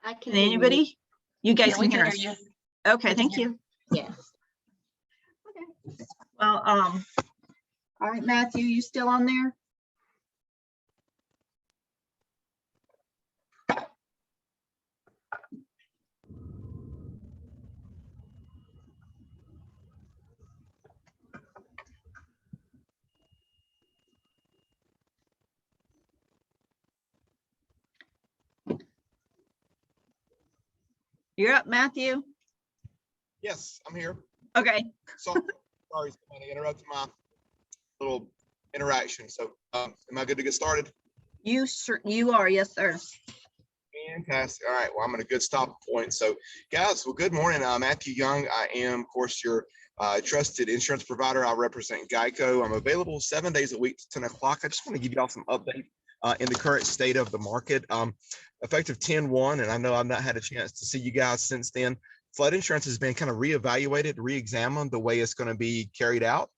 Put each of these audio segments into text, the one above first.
I can Can hear you. anybody? You guys Yeah, we can hear can us. hear you. Okay, thank you. Yes. Okay. Well, all right, Matthew, you still on there? You're up, Matthew. Yes, I'm here. Okay. Sorry, somebody interrupted my little interaction. So, am I good to get started? You are, yes, sir. Fantastic. All right. Well, I'm at a good stop point. So, guys, well, good morning. I'm Matthew Young. I am, of course, your trusted insurance provider. I represent Geico. I'm available 7 days a week to 10 o'clock. I just want to give y'all some update in the current state of the market. Effective 10/1, and I know I've not had a chance to see you guys since then. Flood insurance has been kind of reevaluated, re-examined the way it's going to be carried out.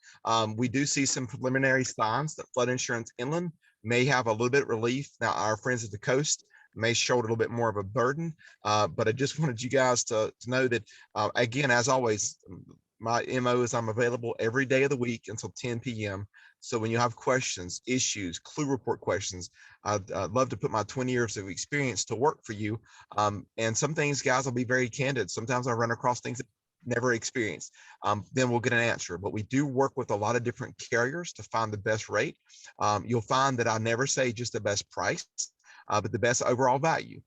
We do see some preliminary signs that flood insurance inland may have a little bit of relief. Now, our friends at the coast may shoulder a little bit more of a burden, but I just wanted you guys to know that, again, as always, my MO is I'm available every day of the week until 10 p.m. So when you have questions, issues, clue report questions, I'd love to put my 20 years of experience to work for you. And some things, guys, I'll be very candid. Sometimes I run across things that I've never experienced. Then we'll get an answer. But we do work with a lot of different carriers to find the best rate. You'll find that I never say just the best price, but the best overall value.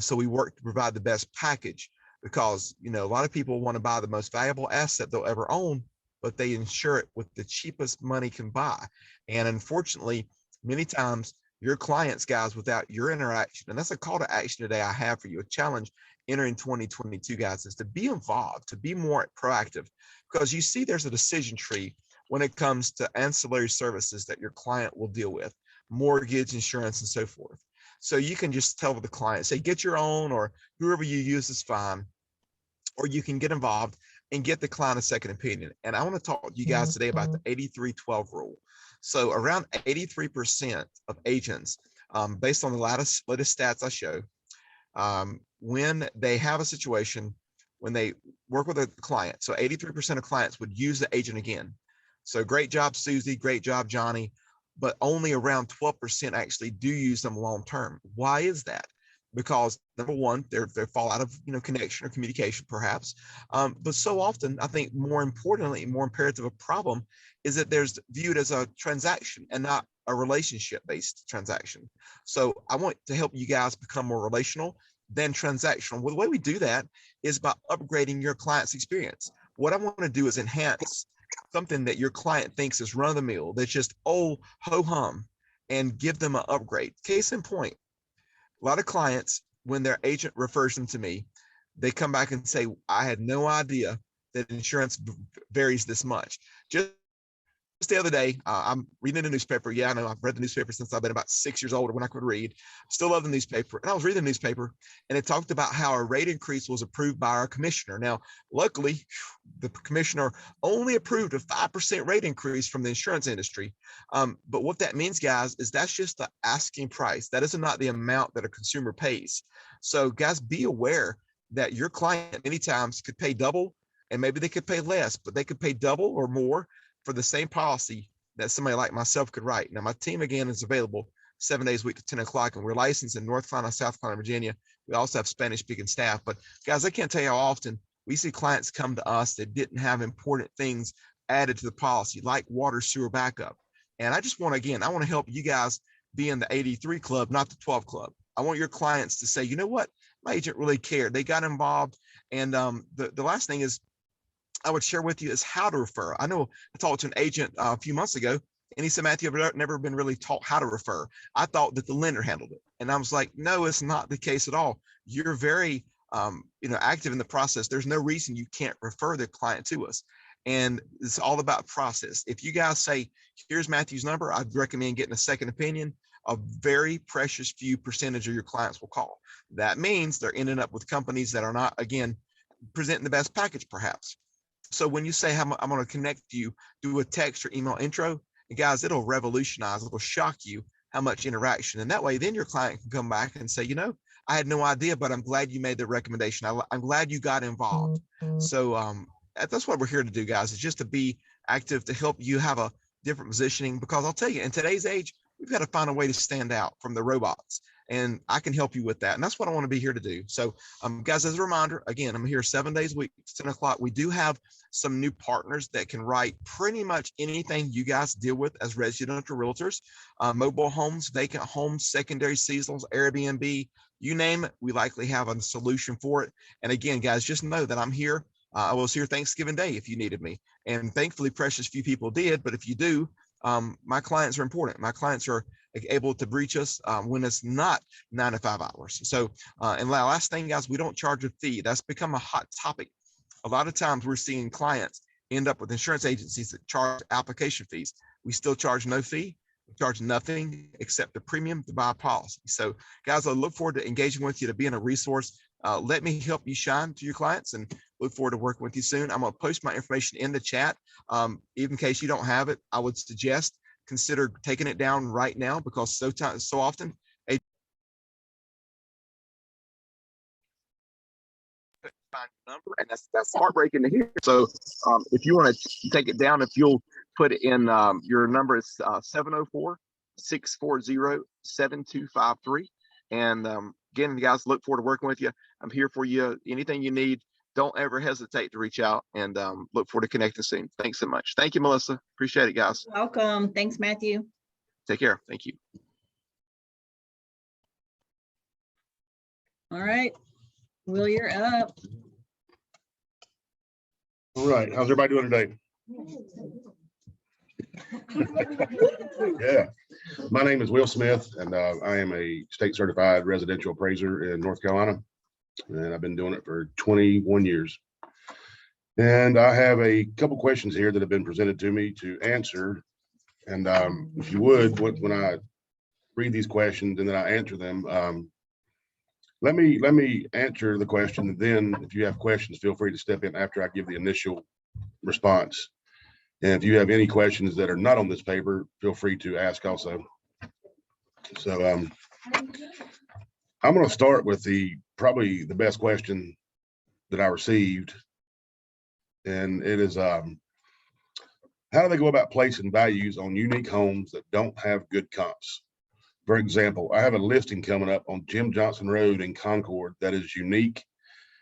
So we work to provide the best package because, you know, a lot of people want to buy the most valuable asset they'll ever own, but they insure it with the cheapest money can buy. And unfortunately, many times your clients, guys, without your interaction, and that's a call to action today I have for you, a challenge entering 2022, guys, is to be involved, to be more proactive, because you see there's a decision tree when it comes to ancillary services that your client will deal with, mortgage, insurance, and so forth. So you can just tell the client, say, get your own, or whoever you use is fine, or you can get involved and get the client a second opinion. And I want to talk to you guys today about the 83-12 rule. So around 83% of agents, based on the latest stats I show, when they have a situation, when they work with a client, so 83% of clients would use the agent again. So great job, Susie, great job, Johnny, but only around 12% actually do use them long-term. Why is that? Because number one, they fall out of, you know, connection or communication perhaps. But so often, I think more importantly, more imperative, a problem is that there's viewed as a transaction and not a relationship-based transaction. So I want to help you guys become more relational than transactional. Well, the way we do that is by upgrading your client's experience. What I want to do is enhance something that your client thinks is run of the mill, that's just, oh, ho hum, and give them an upgrade. Case in point, a lot of clients, when their agent refers them to me, they come back and say, I had no idea that insurance varies this much. Just the other day, I'm reading the newspaper. Yeah, I know I've read the newspaper since I've been about 6 years old when I could read. Still love the newspaper. And I was reading the newspaper and it talked about how a rate increase was approved by our commissioner. Now, luckily, the commissioner only approved a 5% rate increase from the insurance industry. But what that means, guys, is that's just the asking price. That is not the amount that a consumer pays. So guys, be aware that your client many times could pay double, and maybe they could pay less, but they could pay double or more for the same policy that somebody like myself could write. Now, my team, again, is available 7 days a week to 10 o'clock, and we're licensed in North Carolina, South Carolina, Virginia. We also have Spanish-speaking staff. But, guys, I can't tell you how often we see clients come to us that didn't have important things added to the policy, like water, sewer backup. And I just want to, again, I want to help you guys be in the 83 club, not the 12 club. I want your clients to say, you know what? My agent really cared. They got involved. And the last thing is, I would share with you is how to refer. I know I talked to an agent a few months ago, and he said, Matthew, I've never been really taught how to refer. I thought that the lender handled it. And I was like, no, it's not the case at all. You're very active in the process. There's no reason you can't refer the client to us. And it's all about process. If you guys say, here's Matthew's number, I'd recommend getting a second opinion. A very precious few percentage of your clients will call. That means they're ending up with companies that are not, again, presenting the best package perhaps. So when you say, I'm going to connect you, do a text or email intro, and guys, it'll revolutionize, it'll shock you how much interaction. And that way, then your client can come back and say, you know, I had no idea, but I'm glad you made the recommendation. I'm glad you got involved. So that's what we're here to do, guys, is just to be active, to help you have a different positioning, because I'll tell you, in today's age, we've got to find a way to stand out from the robots, and I can help you with that. And that's what I want to be here to do. So guys, as a reminder, again, I'm here 7 days a week, 10 o'clock. We do have some new partners that can write pretty much anything you guys deal with as residential realtors, mobile homes, vacant homes, secondary seasonals, Airbnb, you name it, we likely have a solution for it. And again, guys, just know that I'm here. I was here Thanksgiving Day if you needed me. And thankfully, precious few people did. But if you do, my clients are important. My clients are able to reach us when it's not 9 to 5 hours. So, and last thing, guys, we don't charge a fee. That's become a hot topic. A lot of times we're seeing clients end up with insurance agencies that charge application fees. We still charge no fee. We charge nothing except the premium to buy a policy. So guys, I look forward to engaging with you, to being a resource. Let me help you shine to your clients, and look forward to working with you soon. I'm going to post my information in the chat. Even in case you don't have it, I would suggest consider taking it down right now, because so often find your number, and that's heartbreaking to hear. So if you want to take it down, if you'll put it in, your number is 704-640-7253. And again, guys, look forward to working with you. I'm here for you. Anything you need, don't ever hesitate to reach out, and look forward to connecting soon. Thanks so much. Thank you, Melissa. Appreciate it, guys. Welcome. Thanks, Matthew. Take care. Thank you. All right. Will, you're up. All right, how's everybody doing today? Yeah, my name is Will Smith, and I am a state certified residential appraiser in North Carolina, and I've been doing it for 21 years. And I have a couple questions here that have been presented to me to answer. And if you would, when I read these questions and then I answer them, let me answer the question, and then if you have questions, feel free to step in after I give the initial response. And if you have any questions that are not on this paper, feel free to ask also. So I'm going to start with probably the best question that I received, and it is how do they go about placing values on unique homes that don't have good comps? For example, I have a listing coming up on Jim Johnson Road in Concord that is unique,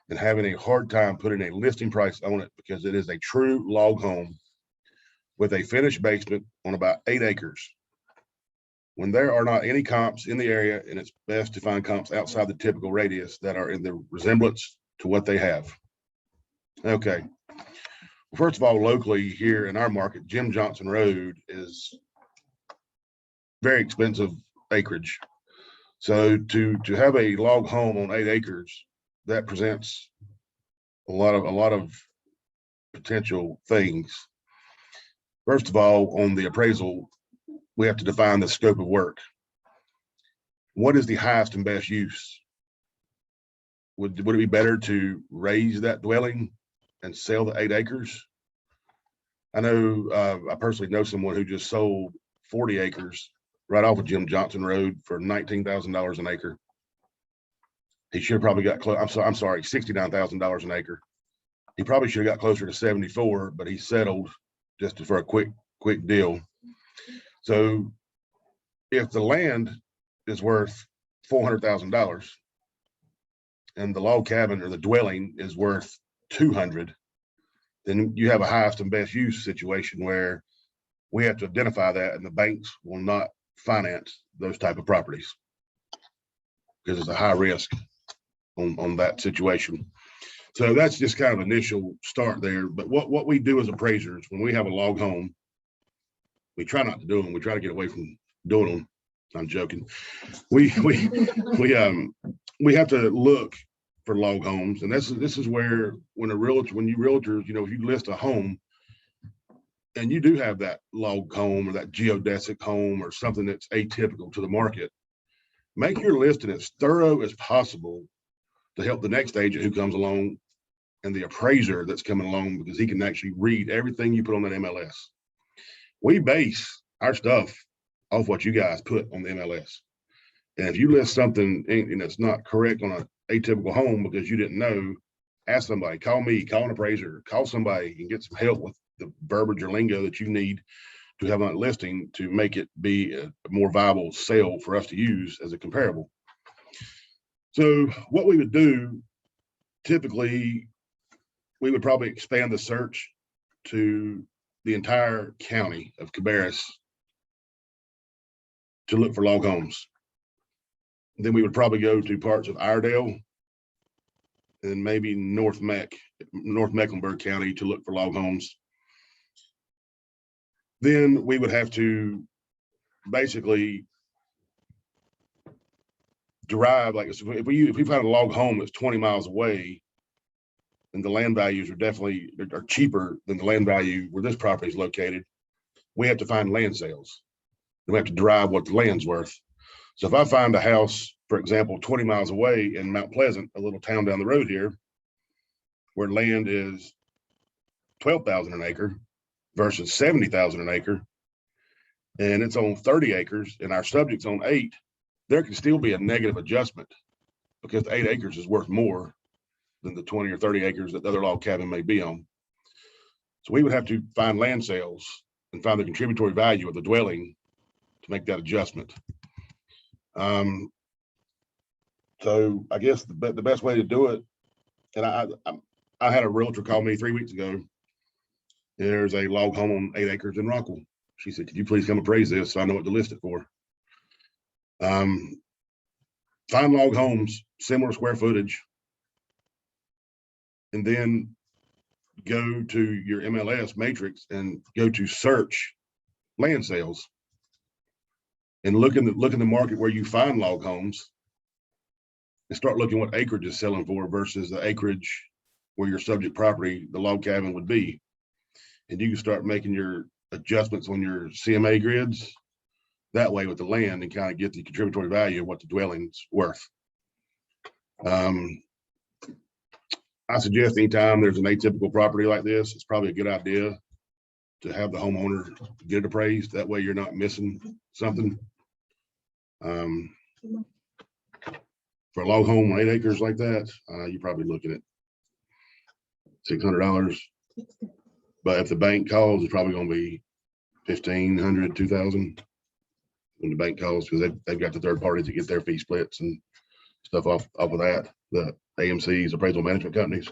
and having a hard time putting a listing price on it because it is a true log home with a finished basement on about 8 acres. When there are not any comps in the area, and it's best to find comps outside the typical radius that are in the resemblance to what they have. Okay. First of all, locally here in our market, Jim Johnson Road is very expensive acreage. So to have a log home on 8 acres, that presents a lot of potential things. First of all, on the appraisal, we have to define the scope of work. What is the highest and best use? Would it be better to raise that dwelling and sell the 8 acres? I know I personally know someone who just sold 40 acres right off of Jim Johnson Road for $19,000 an acre. He should have probably got close. I'm sorry, $69,000 an acre. He probably should have got closer to 74, but he settled just for a quick deal. So if the land is worth $400,000 and the log cabin or the dwelling is worth 200, then you have a highest and best use situation where we have to identify that, and the banks will not finance those type of properties because it's a high risk on that situation. So that's just kind of initial start there. But what we do as appraisers, when we have a log home, we try not to do them. We try to get away from doing them. I'm joking. We have to look for log homes, and this is where when you realtors, if you list a home and you do have that log home or that geodesic home or something that's atypical to the market, make your listing as thorough as possible to help the next agent who comes along and the appraiser that's coming along, because he can actually read everything you put on that MLS. We base our stuff off what you guys put on the MLS. And if you list something and it's not correct on an atypical home because you didn't know, ask somebody, call me, call an appraiser, call somebody and get some help with the verbiage or lingo that you need to have on listing to make it be a more viable sale for us to use as a comparable. So what we would do, typically, we would probably expand the search to the entire county of Cabarrus to look for log homes. Then we would probably go to parts of Iredell and maybe North Mecklenburg County to look for log homes. Then we would have to basically derive, like if we found a log home that's 20 miles away, and the land values are cheaper than the land value where this property is located, we have to find land sales. We have to derive what the land's worth. So if I find a house, for example, 20 miles away in Mount Pleasant, a little town down the road here, where land is 12,000 an acre versus 70,000 an acre, and it's on 30 acres and our subject's on 8, there can still be a negative adjustment because the 8 acres is worth more than the 20 or 30 acres that the other log cabin may be on. So we would have to find land sales and find the contributory value of the dwelling to make that adjustment. So I guess the best way to do it, and I had a realtor call me 3 weeks ago. There's a log home on 8 acres in Rockwell. She said, could you please come appraise this so I know what to list it for? Find log homes, similar square footage, and then go to your MLS matrix and go to search land sales and look in the market where you find log homes and start looking what acreage is selling for versus the acreage where your subject property, the log cabin, would be. And you can start making your adjustments on your CMA grids that way with the land and kind of get the contributory value of what the dwelling's worth. I suggest anytime there's an atypical property like this, it's probably a good idea to have the homeowner get it appraised. That way you're not missing something. For a log home on 8 acres like that, you're probably looking at $600. But if the bank calls, it's probably going to be $1,500, $2,000 when the bank calls, because they've got the third parties to get their fee splits and stuff off of that, the AMCs, appraisal management companies.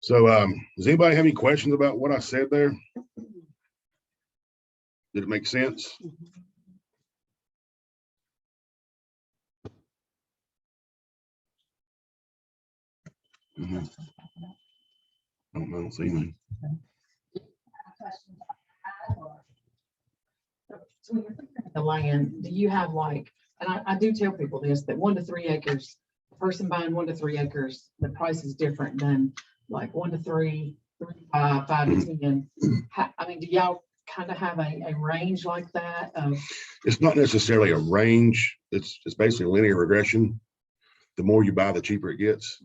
So does anybody have any questions about what I said there? Did it make sense? Mm-hmm. I don't see anything. So when you're looking at the land, do you have like, and I do tell people this, that 1 to 3 acres, the person buying 1 to 3 acres, the price is different than like 1 to 3, 3 to 5, 5 to 10. I mean, do y'all kind of have a range like that? It's not necessarily a range. It's basically linear regression. The more you buy, the cheaper it gets.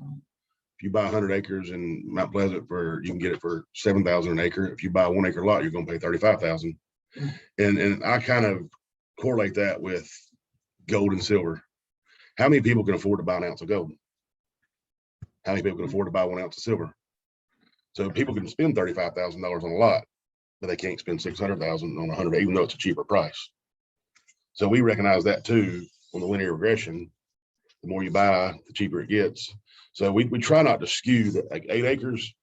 If you buy 100 acres in Mount Pleasant you can get it for $7,000 an acre. If you buy a 1 acre lot, you're going to pay $35,000. And I kind of correlate that with gold and silver. How many people can afford to buy an ounce of gold? How many people can afford to buy 1 ounce of silver? So people can spend $35,000 on a lot, but they can't spend $600,000 on 100, even though it's a cheaper price. So we recognize that too on the linear regression. The more you buy, the cheaper it gets. So we try not to skew that. Like 8 acres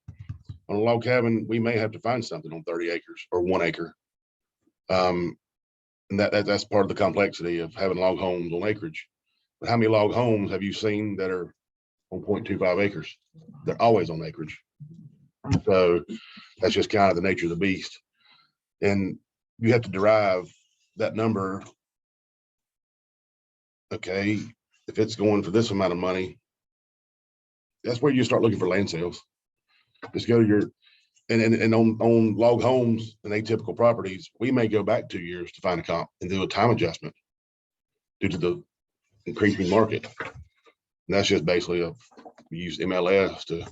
on a log cabin, we may have to find something on 30 acres or 1 acre. And that's part of the complexity of having log homes on acreage. But how many log homes have you seen that are on 0.25 acres? They're always on acreage. So that's just kind of the nature of the beast. And you have to derive that number. Okay, if it's going for this amount of money, that's where you start looking for land sales. Just go to your, and on log homes and atypical properties, we may go back 2 years to find a comp and do a time adjustment due to the increasing market. And that's just basically we use MLS to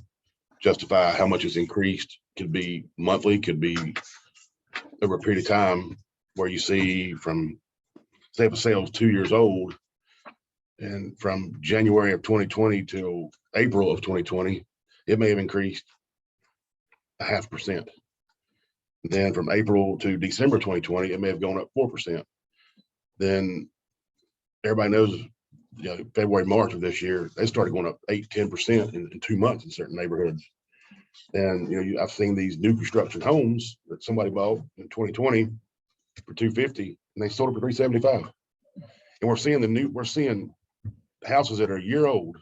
justify how much it's increased. Could be monthly, could be over a period of time where you see from, say if a sale is 2 years old And from January of 2020 till April of 2020, it may have increased 0.5%. Then from April to December 2020, it may have gone up 4%. Then everybody knows, February, March of this year, they started going up 8-10% in 2 months in certain neighborhoods. And I've seen these new construction homes that somebody bought in 2020 for $250, and they sold it for $375. And we're seeing houses that are a year old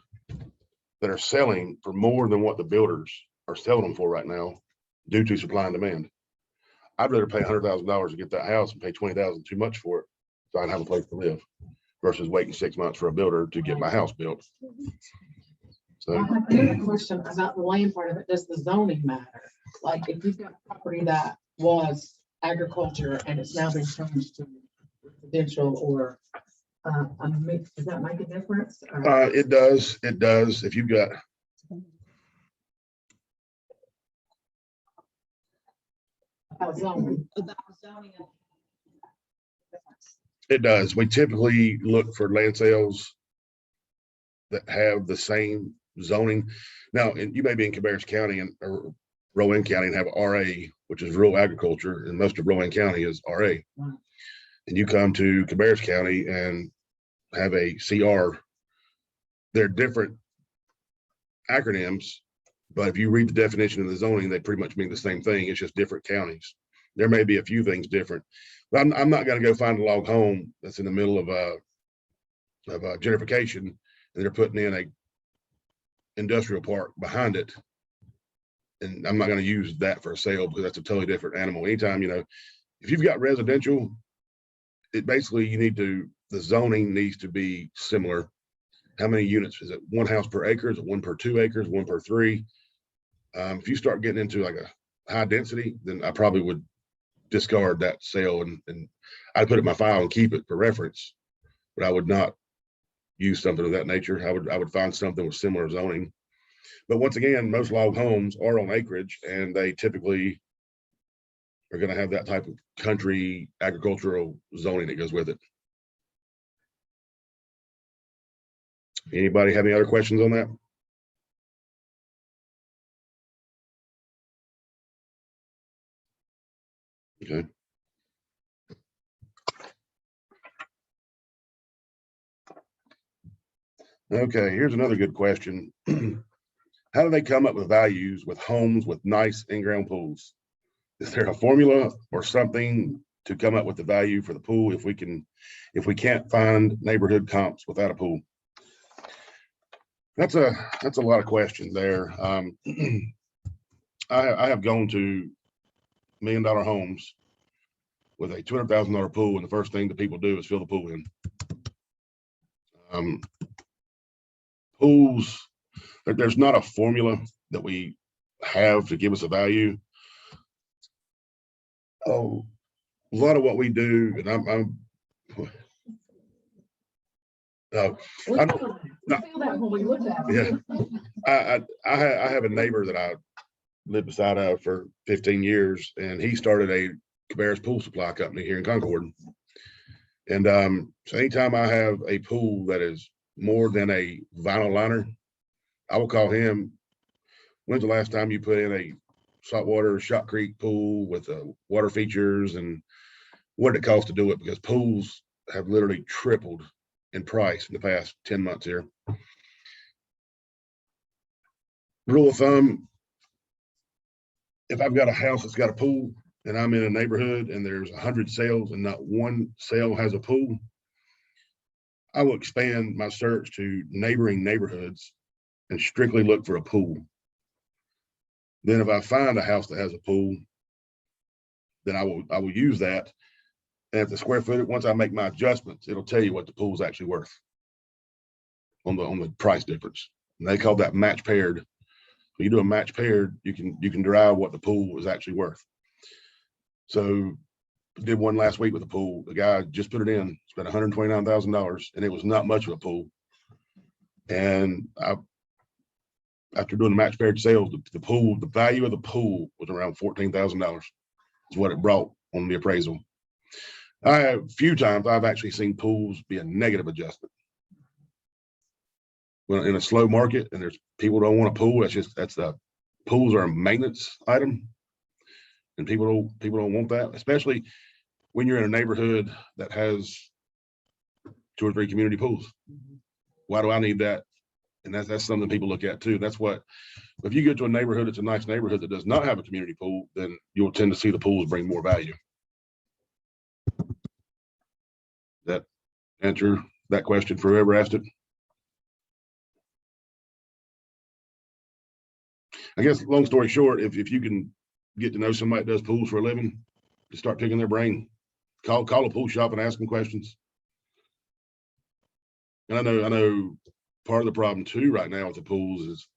that are selling for more than what the builders are selling them for right now due to supply and demand. I'd rather pay $100,000 to get that house and pay $20,000 too much for it, so I'd have a place to live, versus waiting 6 months for a builder to get my house built. So I have another question about the land part of it. Does the zoning matter? Like if you've got property that was agriculture and it's now been changed to residential or a mix, does that make a difference? it does. It does. If you've got About zoning. It does. We typically look for land sales that have the same zoning. Now, and you may be in Cabarrus County or Rowan County and have RA, which is rural agriculture, and most of Rowan County is RA. Right. And you come to Cabarrus County and have a CR. They're different acronyms, but if you read the definition of the zoning, they pretty much mean the same thing. It's just different counties. There may be a few things different, but I'm not going to go find a log home that's in the middle of a gentrification, and they're putting in a industrial park behind it. And I'm not going to use that for a sale because that's a totally different animal. Anytime, if you've got residential, it basically the zoning needs to be similar. How many units? Is it one house per acre? Is it one per 2 acres, one per 3? If you start getting into like a high density, then I probably would discard that sale and I'd put it in my file and keep it for reference, but I would not use something of that nature. I would find something with similar zoning. But once again, most log homes are on acreage, and they typically are going to have that type of country agricultural zoning that goes with it. Anybody have any other questions on that? Okay. Okay, here's another good question. How do they come up with values with homes with nice in-ground pools? Is there a formula or something to come up with the value for the pool if we can't find neighborhood comps without a pool? That's a lot of questions there. I have gone to $1 million homes with a $200,000 pool, and the first thing that people do is fill the pool in. Pools, there's not a formula that we have to give us a value. Oh, a lot of what we do, and I'm I have a neighbor that I lived beside of for 15 years, and he started a Cabarrus pool supply company here in Concord. And so anytime I have a pool that is more than a vinyl liner, I will call him. When's the last time you put in a saltwater Shot Creek pool with water features, and what did it cost to do it? Because pools have literally tripled in price in the past 10 months here. Rule of thumb, if I've got a house that's got a pool and I'm in a neighborhood and there's 100 sales and not one sale has a pool, I will expand my search to neighboring neighborhoods and strictly look for a pool. Then if I find a house that has a pool, then I will use that. And if the square footage, once I make my adjustments, it'll tell you what the pool is actually worth on the price difference. And they call that match paired. When you do a match paired, you can derive what the pool is actually worth. So did one last week with a pool. The guy just put it in, spent $129,000, and it was not much of a pool. And after doing the match paired sales, the value of the pool was around $14,000 is what it brought on the appraisal. A few times I've actually seen pools be a negative adjustment. Well, in a slow market and there's people don't want a pool, that's the pools are a maintenance item. And people don't want that, especially when you're in a neighborhood that has 2 or 3 community pools. Why do I need that? And that's something people look at too. That's what, if you get to a neighborhood, it's a nice neighborhood that does not have a community pool, then you'll tend to see the pools bring more value. That answer that question for whoever asked it? I guess long story short, if you can get to know somebody that does pools for a living, just start picking their brain. Call a pool shop and ask them questions. And I know part of the problem too right now with the pools is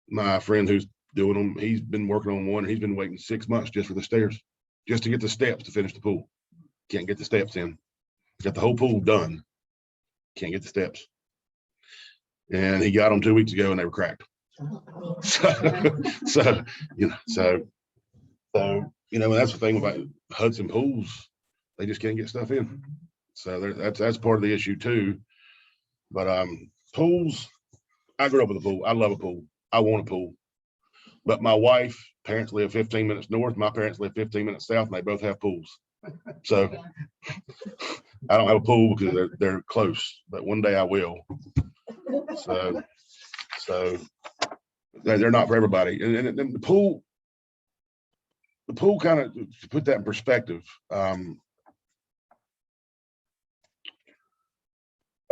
my friend who's doing them, he's been working on one, he's been waiting 6 months just for the stairs, just to get the steps to finish the pool. Can't get the steps in. Got the whole pool done. Can't get the steps. And he got them 2 weeks ago and they were cracked. So you know, that's the thing about Hudson pools, they just can't get stuff in. So that's part of the issue too. But pools, I grew up with a pool. I love a pool. I want a pool. But my wife, parents live 15 minutes north, my parents live 15 minutes south, and they both have pools. So I don't have a pool because they're close, but one day I will. So they're not for everybody. And the pool kind of, to put that in perspective,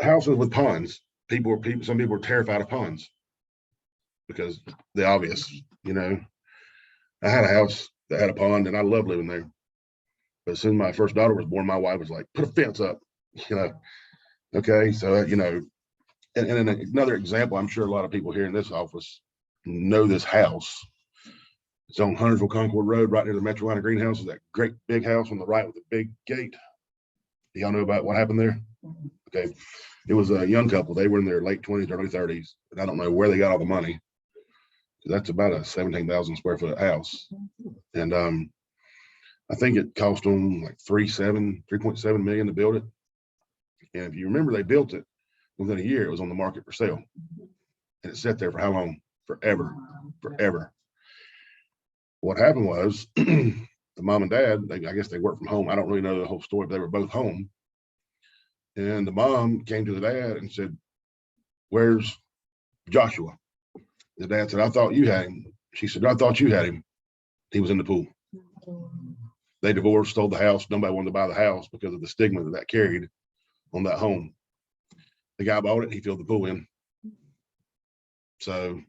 houses with ponds, some people are terrified of ponds because the obvious, you know. I had a house that had a pond and I love living there. But as soon as my first daughter was born, my wife was like, put a fence up, you know. Okay, so you know, and another example, I'm sure a lot of people here in this office know this house. It's on Huntersville Concord Road, right near the Metrolina greenhouse. That great big house on the right with a big gate. Do y'all know about what happened there? Okay, it was a young couple. They were in their late 20s, early 30s, and I don't know where they got all the money. That's about a 17,000 square foot house, and I think it cost them like 3.7 million to build it. And if you remember, they built it within a year. It was on the market for sale, and it sat there for how long? Forever. What happened was the mom and dad, I guess they worked from home. I don't really know the whole story, but they were both home. And the mom came to the dad and said, "Where's Joshua?" The dad said, "I thought you had him." She said, "I thought you had him. He was in the pool." They divorced, sold the house. Nobody wanted to buy the house because of the stigma that carried on that home. The guy bought it. He filled the pool in. So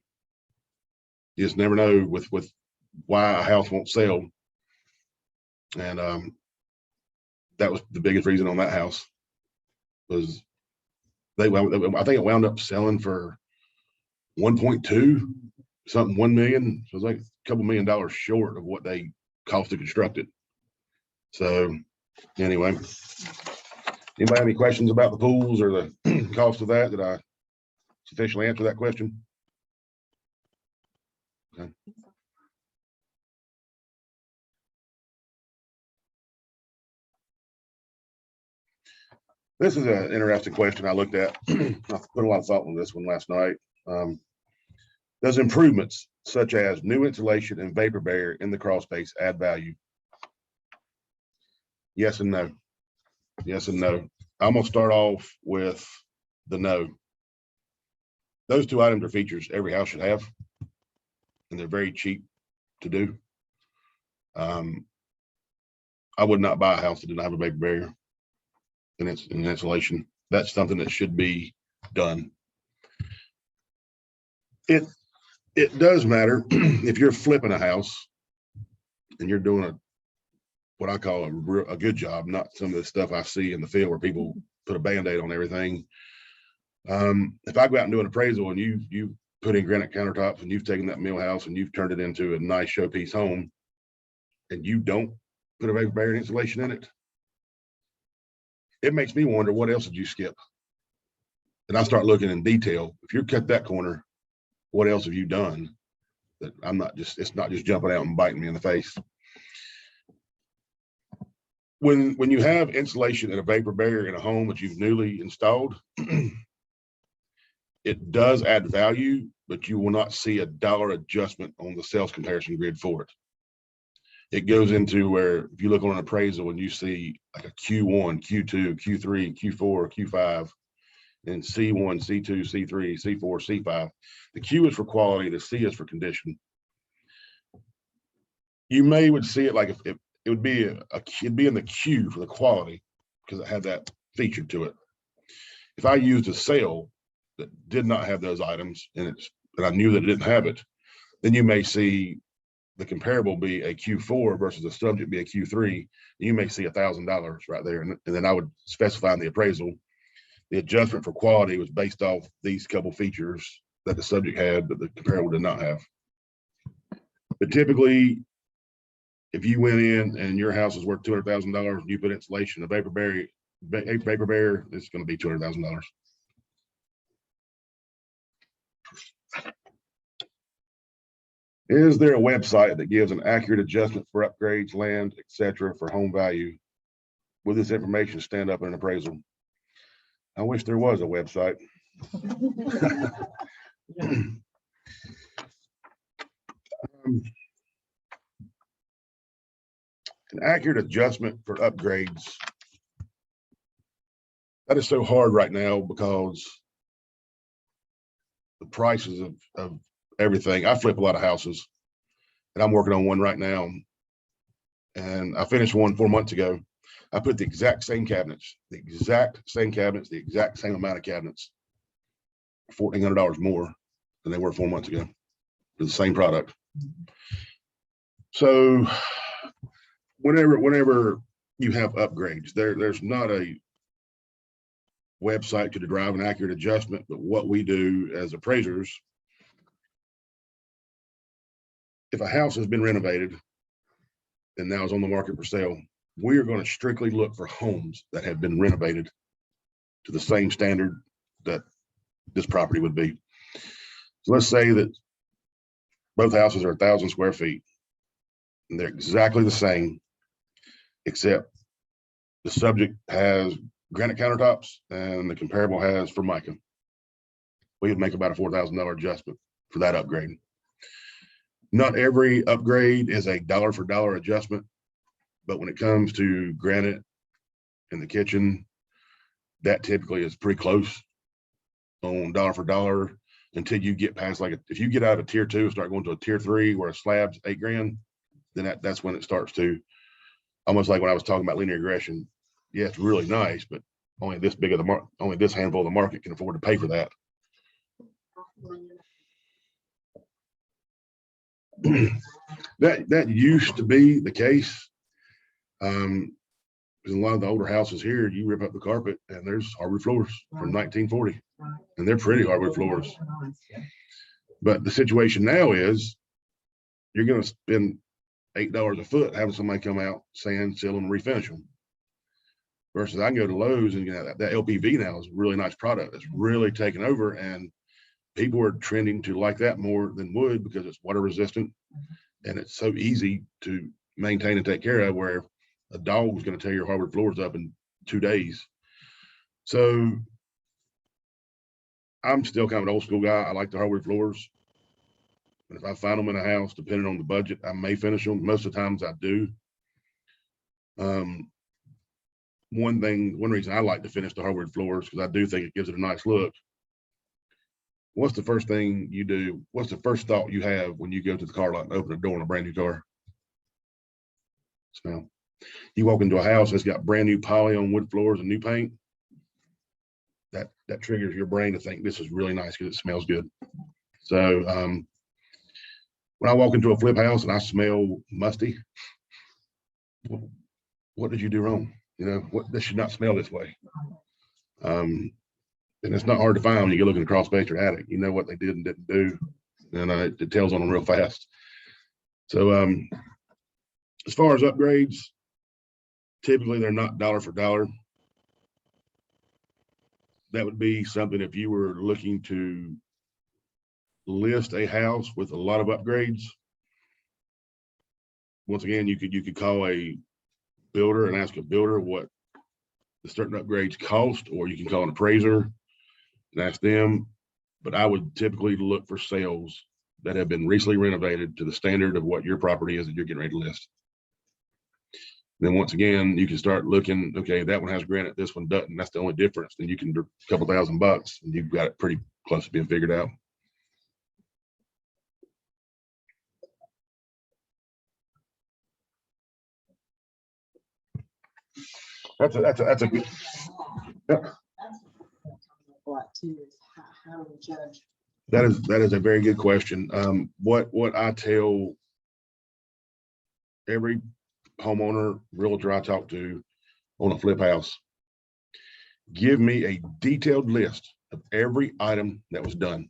you just never know with why a house won't sell. And that was the biggest reason on that house was I think it wound up selling for 1.2 something, 1 million. So it was like a couple $1 million short of what they cost to construct it. So anyway, anybody have any questions about the pools or the cost of that? Did I sufficiently answer that question? Okay. This is an interesting question I looked at. I put a lot of thought on this one last night. Does improvements such as new insulation and vapor barrier in the crawl space add value? Yes and no. Yes and no. I'm gonna start off with the no. Those 2 items are features every house should have, and they're very cheap to do. I would not buy a house that didn't have a vapor barrier and it's an insulation. That's something that should be done. It does matter if you're flipping a house and you're doing what I call a good job, not some of the stuff I see in the field where people put a Band-Aid on everything. If I go out and do an appraisal and you put in granite countertops and you've taken that mill house and you've turned it into a nice showpiece home and you don't put a vapor barrier insulation in it, it makes me wonder, what else did you skip? And I start looking in detail. If you cut that corner, what else have you done? That it's not just jumping out and biting me in the face. When you have insulation and a vapor barrier in a home that you've newly installed, it does add value, but you will not see a dollar adjustment on the sales comparison grid for it. It goes into where if you look on an appraisal and you see like a Q1, Q2, Q3, Q4, Q5, and C1, C2, C3, C4, C5. The Q is for quality, the C is for condition. You would see it like if it would be it'd be in the Q for the quality because it had that feature to it. If I used a sale that did not have those items and I knew that it didn't have it, then you may see the comparable be a Q4 versus the subject be a Q3. You may see $1,000 right there. And then I would specify in the appraisal, the adjustment for quality was based off these couple features that the subject had, but the comparable did not have. But typically, if you went in and your house is worth $200,000 and you put insulation of vapor barrier, it's going to be $200,000. Is there a website that gives an accurate adjustment for upgrades, land, etc. for home value? Will this information stand up in an appraisal? I wish there was a website. An accurate adjustment for upgrades. That is so hard right now because the prices of everything. I flip a lot of houses and I'm working on one right now. And I finished one 4 months ago. I put the exact same cabinets, the exact same amount of cabinets, $1,400 more than they were 4 months ago for the same product. So whenever you have upgrades, there's not a website to derive an accurate adjustment, but what we do as appraisers, if a house has been renovated and now is on the market for sale, we are going to strictly look for homes that have been renovated to the same standard that this property would be. So let's say that both houses are 1,000 square feet and they're exactly the same, except the subject has granite countertops and the comparable has Formica. We would make about a $4,000 adjustment for that upgrade. Not every upgrade is a dollar for dollar adjustment, but when it comes to granite in the kitchen, that typically is pretty close on dollar for dollar until you get past, like, if you get out of a tier 2 and start going to a tier 3 where a slab's $8,000, then that's when it starts to, almost like when I was talking about linear regression. Yeah, it's really nice, but only this big of the market, only this handful of the market can afford to pay for that. That used to be the case. Because a lot of the older houses here, you rip up the carpet and there's hardwood floors from 1940, and they're pretty hardwood floors. But the situation now is you're going to spend $8 a foot having somebody come out, sand, seal them, refinish them. Versus I can go to Lowe's and that LPV now is a really nice product. It's really taken over, and people are trending to like that more than wood because it's water resistant and it's so easy to maintain and take care of, where a dog is going to tear your hardwood floors up in 2 days. So I'm still kind of an old school guy. I like the hardwood floors. And if I find them in a house, depending on the budget, I may finish them. Most of the times I do. One reason I like to finish the hardwood floors, because I do think it gives it a nice look. What's the first thing you do? What's the first thought you have when you go to the car lot and open the door on a brand new car? Smell. You walk into a house that's got brand new poly on wood floors and new paint. That triggers your brain to think this is really nice because it smells good. So when I walk into a flip house and I smell musty, what did you do wrong? You know, this should not smell this way. And it's not hard to find when you go looking across space or attic. You know what they did and didn't do, and it tells on them real fast. So as far as upgrades, typically they're not dollar for dollar. That would be something if you were looking to list a house with a lot of upgrades. Once again, you could call a builder and ask a builder what the certain upgrades cost, or you can call an appraiser and ask them. but I would typically look for sales that have been recently renovated to the standard of what your property is that you're getting ready to list. Then once again, you can start looking, okay, that one has granite, this one doesn't. That's the only difference. Then you can do a couple $1,000 and you've got it pretty close to being figured out. That's a good. Yep. What too is how do we judge? That is a very good question. What I tell every homeowner, realtor I talk to on a flip house, give me a detailed list of every item that was done.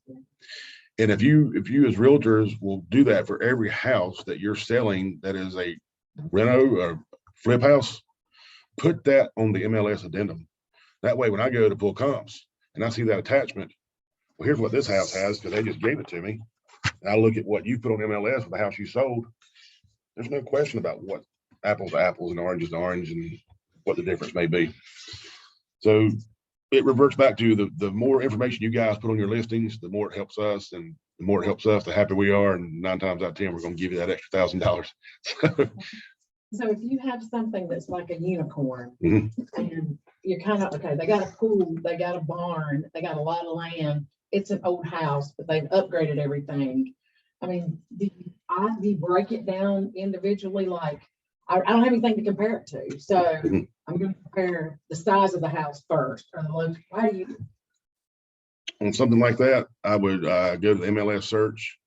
And if you as realtors will do that for every house that you're selling that is a reno or flip house, put that on the MLS addendum. That way, when I go to pull comps and I see that attachment, well, here's what this house has because they just gave it to me. And I look at what you put on MLS for the house you sold. There's no question about what apples to apples and oranges to orange and what the difference may be. So it reverts back to the more information you guys put on your listings, the more it helps us, and the more it helps us, the happier we are. And 9 times out of 10, we're going to give you that extra $1,000. So if you have something that's like a unicorn, Mhm. and you're kind of, okay, they got a pool, they got a barn, they got a lot of land, it's an old house, but they've upgraded everything. I mean, do you break it down individually? Like, I don't have anything to compare it to, so Mhm. I'm gonna compare the size of the house first, or the look, how do you? On something like that, I would go to the MLS search,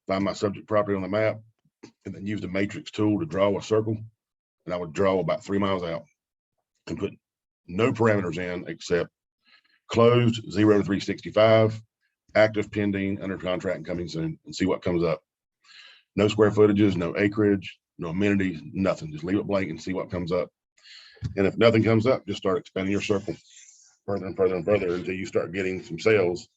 find my subject property on the map, and then use the matrix tool to draw a circle. And I would draw about 3 miles out and put no parameters in except closed 0 to 365, active, pending, under contract, and coming soon, and see what comes up. No square footages, no acreage, no amenities, nothing. Just leave it blank and see what comes up. And if nothing comes up, just start expanding your circle further and further and further until you start getting some sales.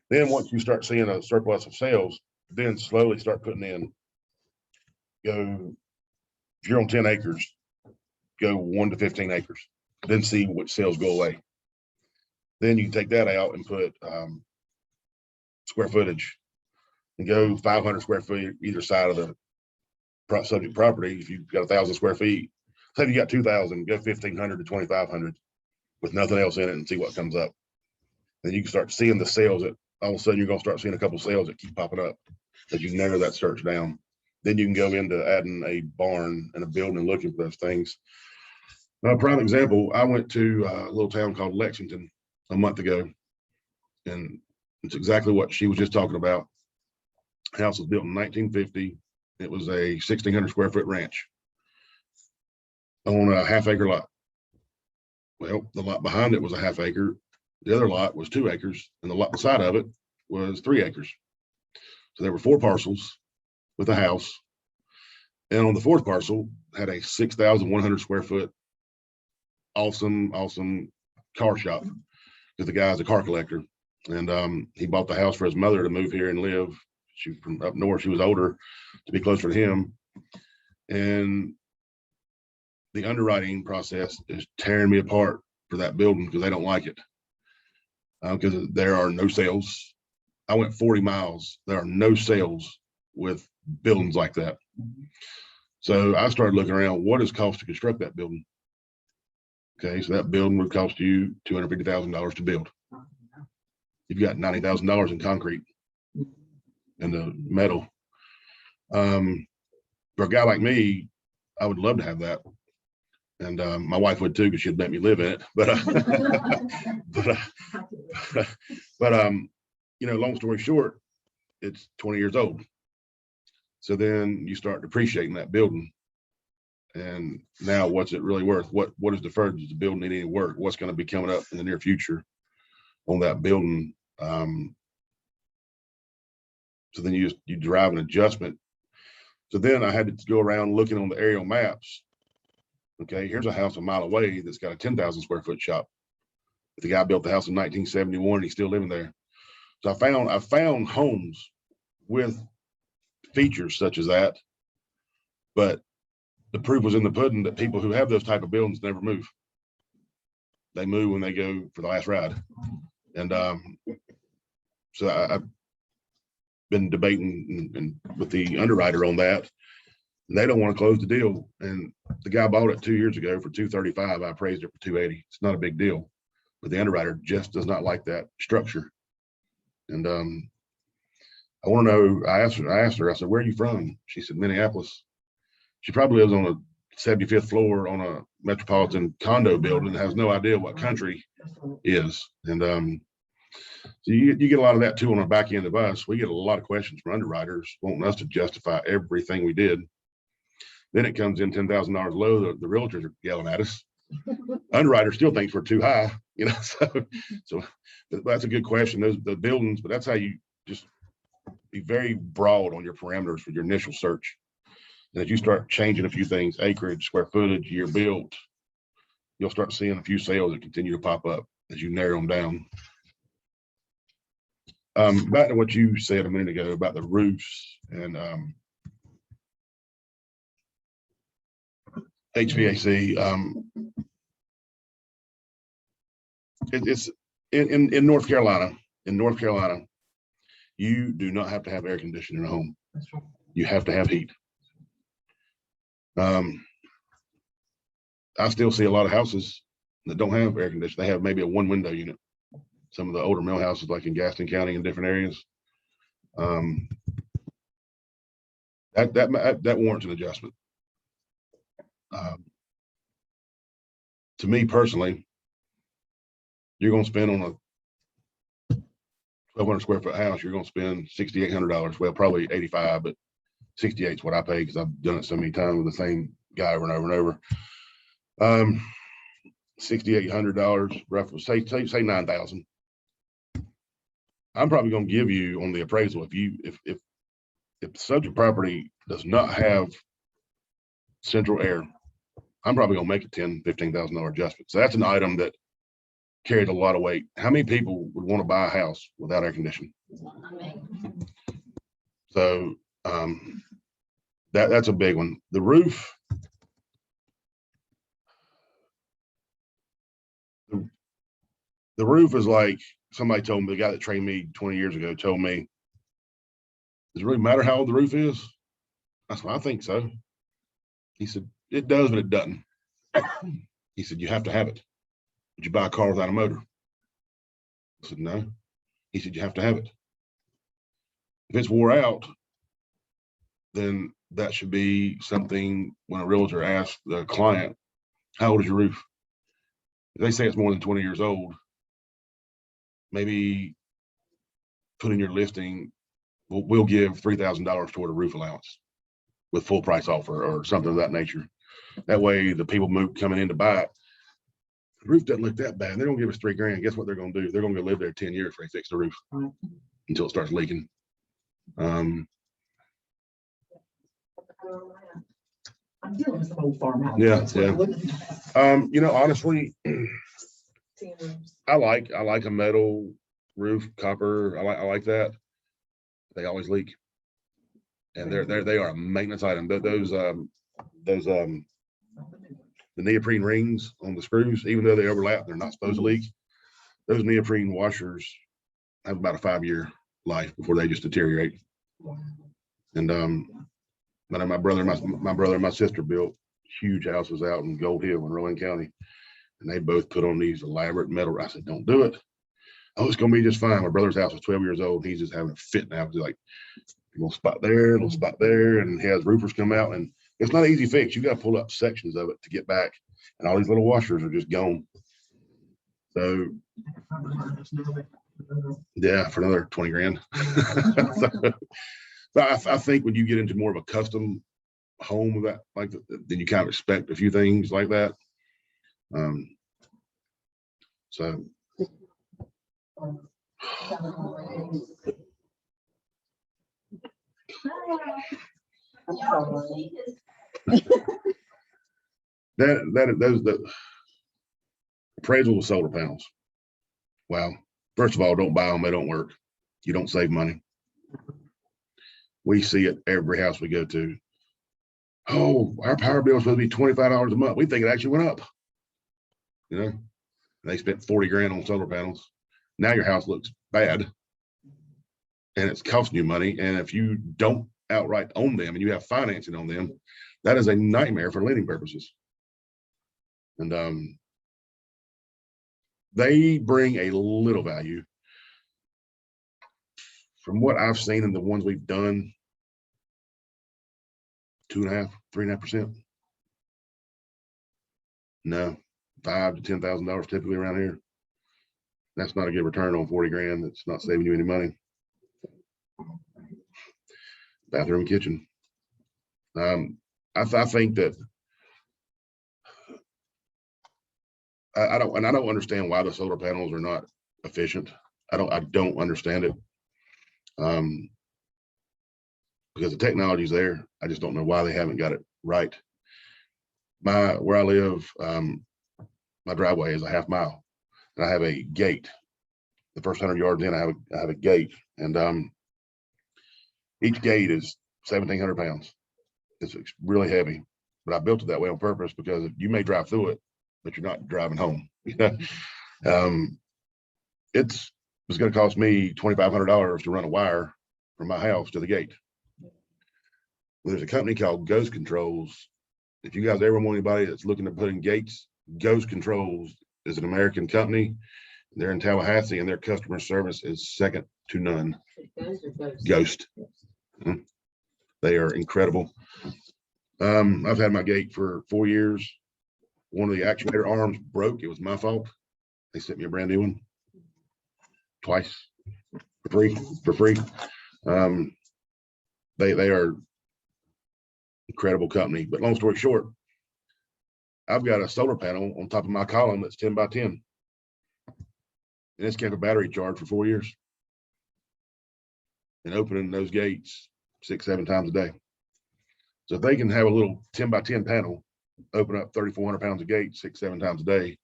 Then once you start seeing a surplus of sales, then slowly start putting in, go, if you're on 10 acres, go 1 to 15 acres, then see which sales go away. Then you can take that out and put square footage and go 500 square feet either side of the subject property. If you've got 1,000 square feet, say if you got 2,000, go 1,500 to 2,500 with nothing else in it and see what comes up. Then you can start seeing the sales that all of a sudden you're going to start seeing a couple of sales that keep popping up as you narrow that search down. Then you can go into adding a barn and a building and looking for those things. Now, a prime example, I went to a little town called Lexington a month ago, and it's exactly what she was just talking about. House was built in 1950. It was a 1,600 square foot ranch on a half-acre lot. Well, the lot behind it was a half acre. The other lot was 2 acres, and the lot beside of it was 3 acres. So there were 4 parcels with a house. And on the 4th parcel had a 6,100 square foot, awesome car shop, because the guy's a car collector. And he bought the house for his mother to move here and live. She from up north, she was older, to be closer to him. And the underwriting process is tearing me apart for that building because they don't like it. Because there are no sales. I went 40 miles. There are no sales with buildings like that. So I started looking around, what does it cost to construct that building? Okay, so that building would cost you $250,000 to build. You've got $90,000 in concrete and the metal. For a guy like me, I would love to have that. And my wife would too, because she'd let me live in it. But you know, long story short, it's 20 years old. So then you start depreciating that building. And now what's it really worth? What is deferred? Does the building need any work? What's going to be coming up in the near future on that building? So then you drive an adjustment. So then I had to go around looking on the aerial maps. Okay, here's a house a mile away that's got a 10,000 square foot shop. The guy built the house in 1971, and he's still living there. So I found homes with features such as that, but the proof was in the pudding that people who have those type of buildings never move. They move when they go for the last ride. And So I've been debating and with the underwriter on that. And they don't want to close the deal. And the guy bought it 2 years ago for 235. I appraised it for 280. It's not a big deal, but the underwriter just does not like that structure. And I want to know, I asked her, I said, where are you from? She said, Minneapolis. She probably lives on a 75th floor on a metropolitan condo building and has no idea what country is. And so you get a lot of that too on the back end of us. We get a lot of questions from underwriters wanting us to justify everything we did. Then it comes in $10,000 low. The realtors are yelling at us. Underwriter still thinks we're too high, you know. So that's a good question. The buildings, but that's how you just be very broad on your parameters for your initial search. And as you start changing a few things, acreage, square footage, year built, you'll start seeing a few sales that continue to pop up as you narrow them down. Back to what you said a minute ago about the roofs and HVAC. It's in North Carolina. In North Carolina, you do not have to have air conditioning in a home. You have to have heat. I still see a lot of houses that don't have air conditioning. They have maybe a one window unit. Some of the older mill houses, like in Gaston County and different areas, that warrants an adjustment. To me personally, you're going to spend on a 1,200 square foot house, you're going to spend $6,800. Well, probably 85, but 68 is what I pay because I've done it so many times with the same guy over and over and over. $6,800, roughly, say 9,000. I'm probably going to give you on the appraisal, if the subject property does not have central air, I'm probably going to make a $10,000-$15,000 adjustment. So that's an item that carries a lot of weight. How many people would want to buy a house without air conditioning? So that's a big one. The roof, the roof is like, somebody told me, the guy that trained me 20 years ago told me, does it really matter how old the roof is? I said, I think so. He said, it does, but it doesn't. He said, you have to have it. Would you buy a car without a motor? I said, no. He said, you have to have it. If it's wore out, then that should be something when a realtor asks the client, how old is your roof? If they say it's more than 20 years old, maybe put in your listing, we'll give $3,000 toward a roof allowance with full price offer or something of that nature. That way the people coming in to buy it, the roof doesn't look that bad. They're gonna give us $3,000. Guess what they're gonna do? They're gonna go live there 10 years before they fix the roof until it starts leaking. I'm dealing with some old farmhouse. Yeah, That's what I'm yeah. looking at. You know, honestly, Tin roofs. I like a metal roof, copper. I like that. They always leak, and they are a maintenance item. Those the neoprene rings on the screws, even though they overlap, they're not supposed to leak. Those neoprene washers have about a 5-year life before they just deteriorate. Wow. And my brother and my sister built huge houses out in Gold Hill in Rowan County, and they both put on these elaborate metal. I said, don't do it. Oh, it's gonna be just fine. My brother's house was 12 years old. He's just having a fit now. He's like, a little spot there, a little spot there, and he has roofers come out, and it's not an easy fix. You got to pull up sections of it to get back, and all these little washers are just gone. So yeah, for another 20 grand. So I think when you get into more of a custom home of that, like then you kind of expect a few things like that. So the appraisal of solar panels. Wow. First of all, don't buy them. They don't work. You don't save money. We see it every house we go to. Oh, our power bill is supposed to be $25 a month. We think it actually went up. You know, they spent 40 grand on solar panels. Now your house looks bad and it's costing you money. And if you don't outright own them and you have financing on them, that is a nightmare for lending purposes. And they bring a little value. From what I've seen in the ones we've done, 2.5%, 3.5%. No, $5,000 to $10,000 typically around here. That's not a good return on 40 grand. That's not saving you any money. Bathroom, kitchen. I think that I don't understand why the solar panels are not efficient. I don't understand it. Because the technology's there. I just don't know why they haven't got it right. Where I live, my driveway is a half mile, and I have a gate. The first 100 yards in, I have a gate, and each gate is 1,700 pounds. It's really heavy, but I built it that way on purpose because you may drive through it, but you're not driving home. It's going to cost me $2,500 to run a wire from my house to the gate. There's a company called Ghost Controls. If you guys ever want anybody that's looking to put in gates, Ghost Controls is an American company. They're in Tallahassee, and their customer service is second to none. Ghost. They are incredible. I've had my gate for 4 years. One of the actuator arms broke. It was my fault. They sent me a brand new one twice for free. They are incredible company. But long story short, I've got a solar panel on top of my column that's 10 by 10, and it's kept a battery charged for 4 years, and opening those gates 6-7 times a day. So if they can have a little 10 by 10 panel open up 3,400 pounds of gate 6-7 times a day,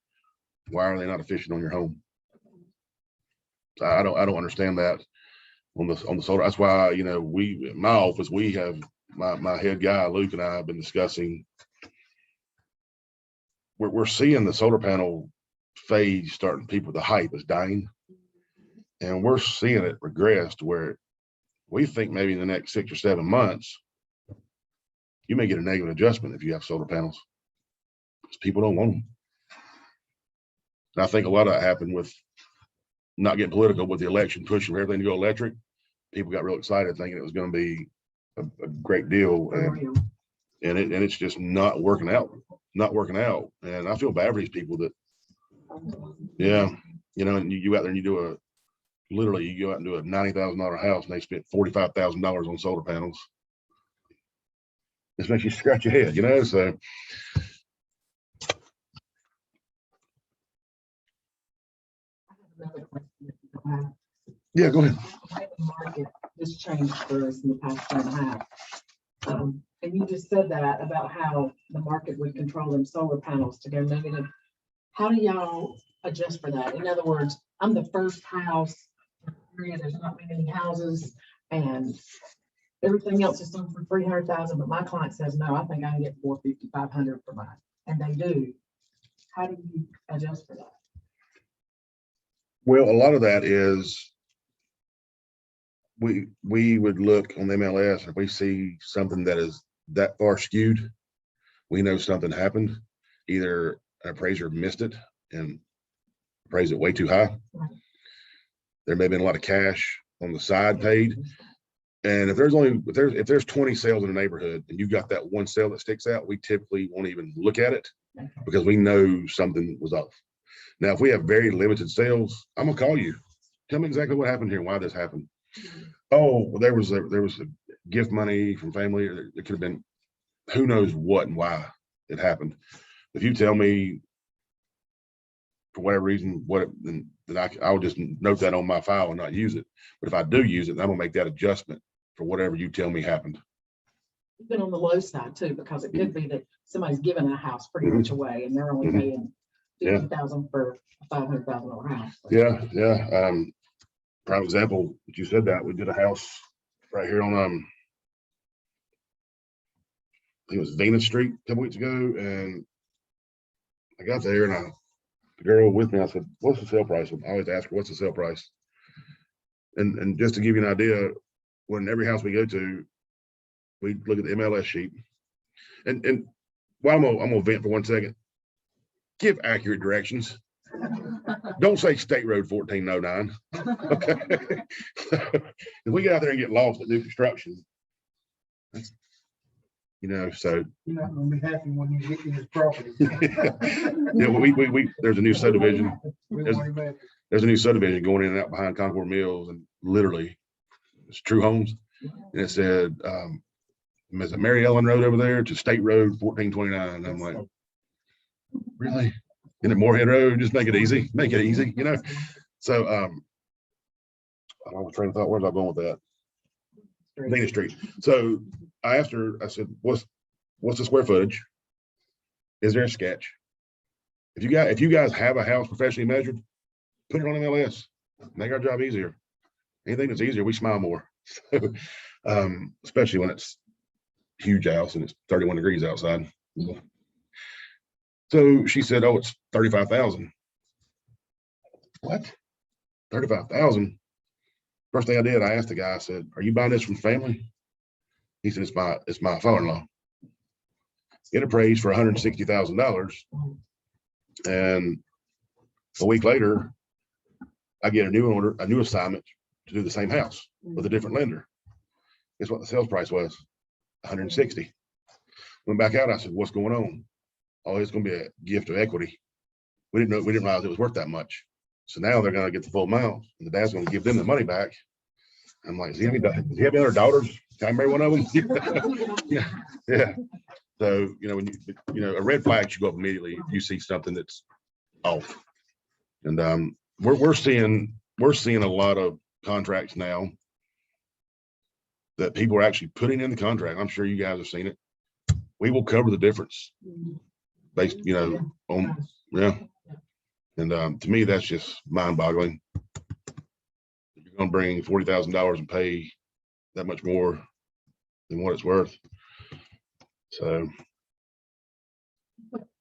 why are they not efficient on your home? I don't understand that on the solar. That's why, you know, my office, we have my head guy Luke and I have been discussing. We're seeing the solar panel phase starting. People, the hype is dying, and we're seeing it regress to where we think maybe in the next 6 or 7 months you may get a negative adjustment if you have solar panels, because people don't want them. And I think a lot of that happened with, not getting political, with the election pushing for everything to go electric. People got real excited thinking it was going to be a great deal, and it's just not working out. And I feel bad for these people that, yeah, you know, and you go out there and you do literally you go out and do a $90,000 house and they spent $45,000 on solar panels. This makes you scratch your head, you know. So yeah, go ahead. The market just changed for us in the past 1.5 years. And you just said that about how the market would control them solar panels to go negative. How do y'all adjust for that? In other words, I'm the first house in the area, there's not many houses, and everything else is sold for 300,000, but my client says, no, I think I can get 450, 500 for mine. And they do. How do you adjust for that? Well, a lot of that is we would look on the MLS. If we see something that is that far skewed, we know something happened. Either an appraiser missed it and appraised it way too high. Right. There may have been a lot of cash on the side paid. And if there's 20 sales in a neighborhood and you've got that one sale that sticks out, we typically won't even look at it because we know something was off. Now, if we have very limited sales, I'm gonna call you. Tell me exactly what happened here, why this happened. Oh, well, there was a gift money from family, or it could have been who knows what and why it happened. If you tell me for whatever reason then I'll just note that on my file and not use it. But if I do use it, I'm gonna make that adjustment for whatever you tell me happened. Even on the low side too, because it could be that somebody's giving a house pretty much away and they're only paying 50,000 for a $500,000 house. Yeah. Prime example that you said that we did a house right here on I think it was Venus Street a couple weeks ago, and I got there and the girl with me, I said, what's the sale price? I always ask her, what's the sale price? And just to give you an idea, when every house we go to, we look at the MLS sheet. And well, I'm gonna vent for 1 second. Give accurate directions. Don't say State Road 1409. Okay. If we get out there and get lost at new construction, that's, so You're not gonna be happy when you get to this property. yeah, we there's a new subdivision. We There's- want him back. There's a new subdivision going in and out behind Concord Mills, and literally it's True Homes. And it said, is it Mary Ellen Road over there to State Road 1429? And I'm like, really? Isn't it Moorhead Road? Just make it easy. Make it easy, So I was trying to thought, where's I going with that? Main Street. So I asked her, I said, what's the square footage? Is there a sketch? If you guys have a house professionally measured, put it on MLS. Make our job easier. Anything that's easier, we smile more. So, especially when it's huge house and it's 31 degrees outside. So she said, oh, it's 35,000. What? 35,000? First thing I did, I asked the guy, I said, are you buying this from family? He said, it's my father-in-law. It appraised for $160,000. And a week later, I get a new assignment to do the same house with a different lender. Guess what the sales price was? 160. Went back out. I said, what's going on? Oh, it's going to be a gift of equity. We didn't realize it was worth that much. So now they're going to get the full amount, and the dad's going to give them the money back. I'm like, does he have any other daughters? Can I marry one of them? Yeah. So, when a red flag should go up immediately if you see something that's off. And we're seeing a lot of contracts now that people are actually putting in the contract. I'm sure you guys have seen it. We will cover the difference based, on, yeah. And to me, that's just mind boggling. You're going to bring $40,000 and pay that much more than what it's worth. So.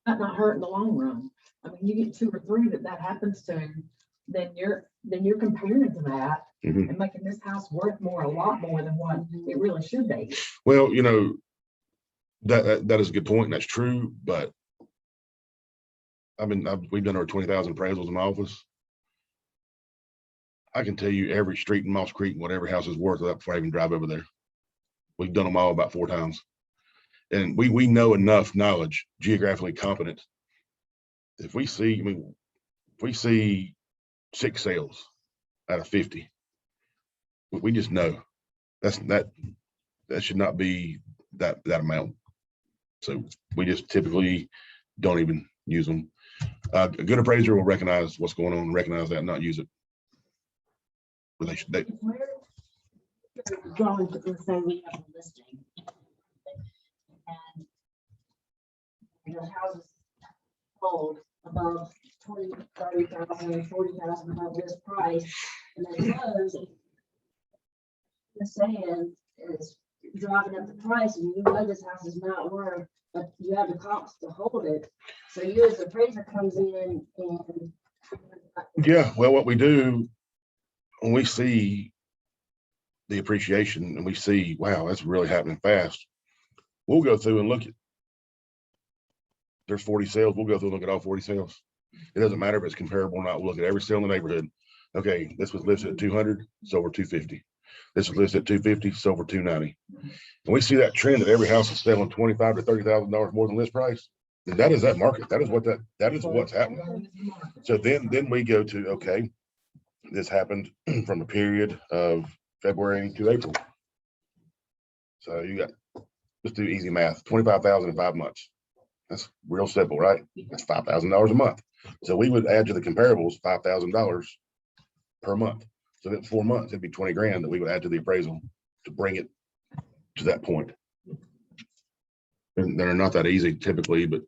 That not hurt in the long run. I mean, you get 2 or 3 that happens to, then you're comparing to that and making this house worth a lot more than what it really should be. Well, that is a good point, and that's true. But we've done over 20,000 appraisals in my office. I can tell you every street in Moss Creek and what every house is worth without before I even drive over there. We've done them all about 4 times. And we know enough knowledge, geographically competent. If we see 6 sales out of 50, we just know that should not be that amount. So we just typically don't even use them. A good appraiser will recognize what's going on, recognize that, and not use it. But they Going to the same we have a listing. And your house is sold above 20, 30,000, 40,000 above this price, and then close. The saying is driving up the price, and you know this house is not worth, but you have the comps to hold it. So you as the appraiser comes in and. yeah, well, what we do when we see the appreciation and we see, wow, that's really happening fast, we'll go through and look at, there's 40 sales, we'll go through and look at all 40 sales. It doesn't matter if it's comparable or not. We'll look at every sale in the neighborhood. Okay, this was listed at 200, so we're 250. This was listed at 250, so we're 290. And we see that trend that every house is selling $25,000 to $30,000 more than list price. And that is that market. That is what's happening. So then we go to, okay, this happened from a period of February to April. So you got, let's do easy math, 25,000 in 5 months. That's real simple, right? That's $5,000 a month. So we would add to the comparables $5,000 per month. So that's 4 months, it'd be 20 grand that we would add to the appraisal to bring it to that point. And they're not that easy typically, but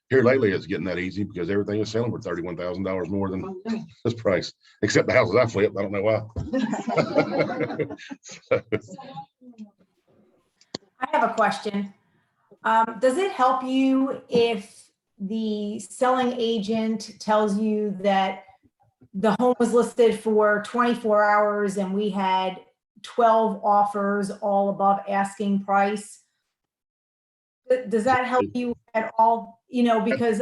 here lately it's getting that easy because everything is selling for $31,000 more than this price, except the houses I flipped. I don't know why. I have a question. Does it help you if the selling agent tells you that the home was listed for 24 hours and we had 12 offers all above asking price. Does that help you at all? You know, because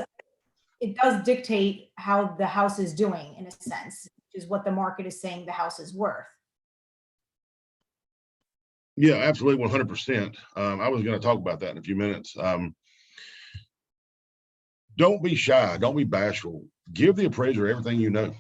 it does dictate how the house is doing in a sense, which is what the market is saying the house is worth. Yeah, absolutely, 100%. I was going to talk about that in a few minutes. Don't be shy. Don't be bashful. Give the appraiser everything you know.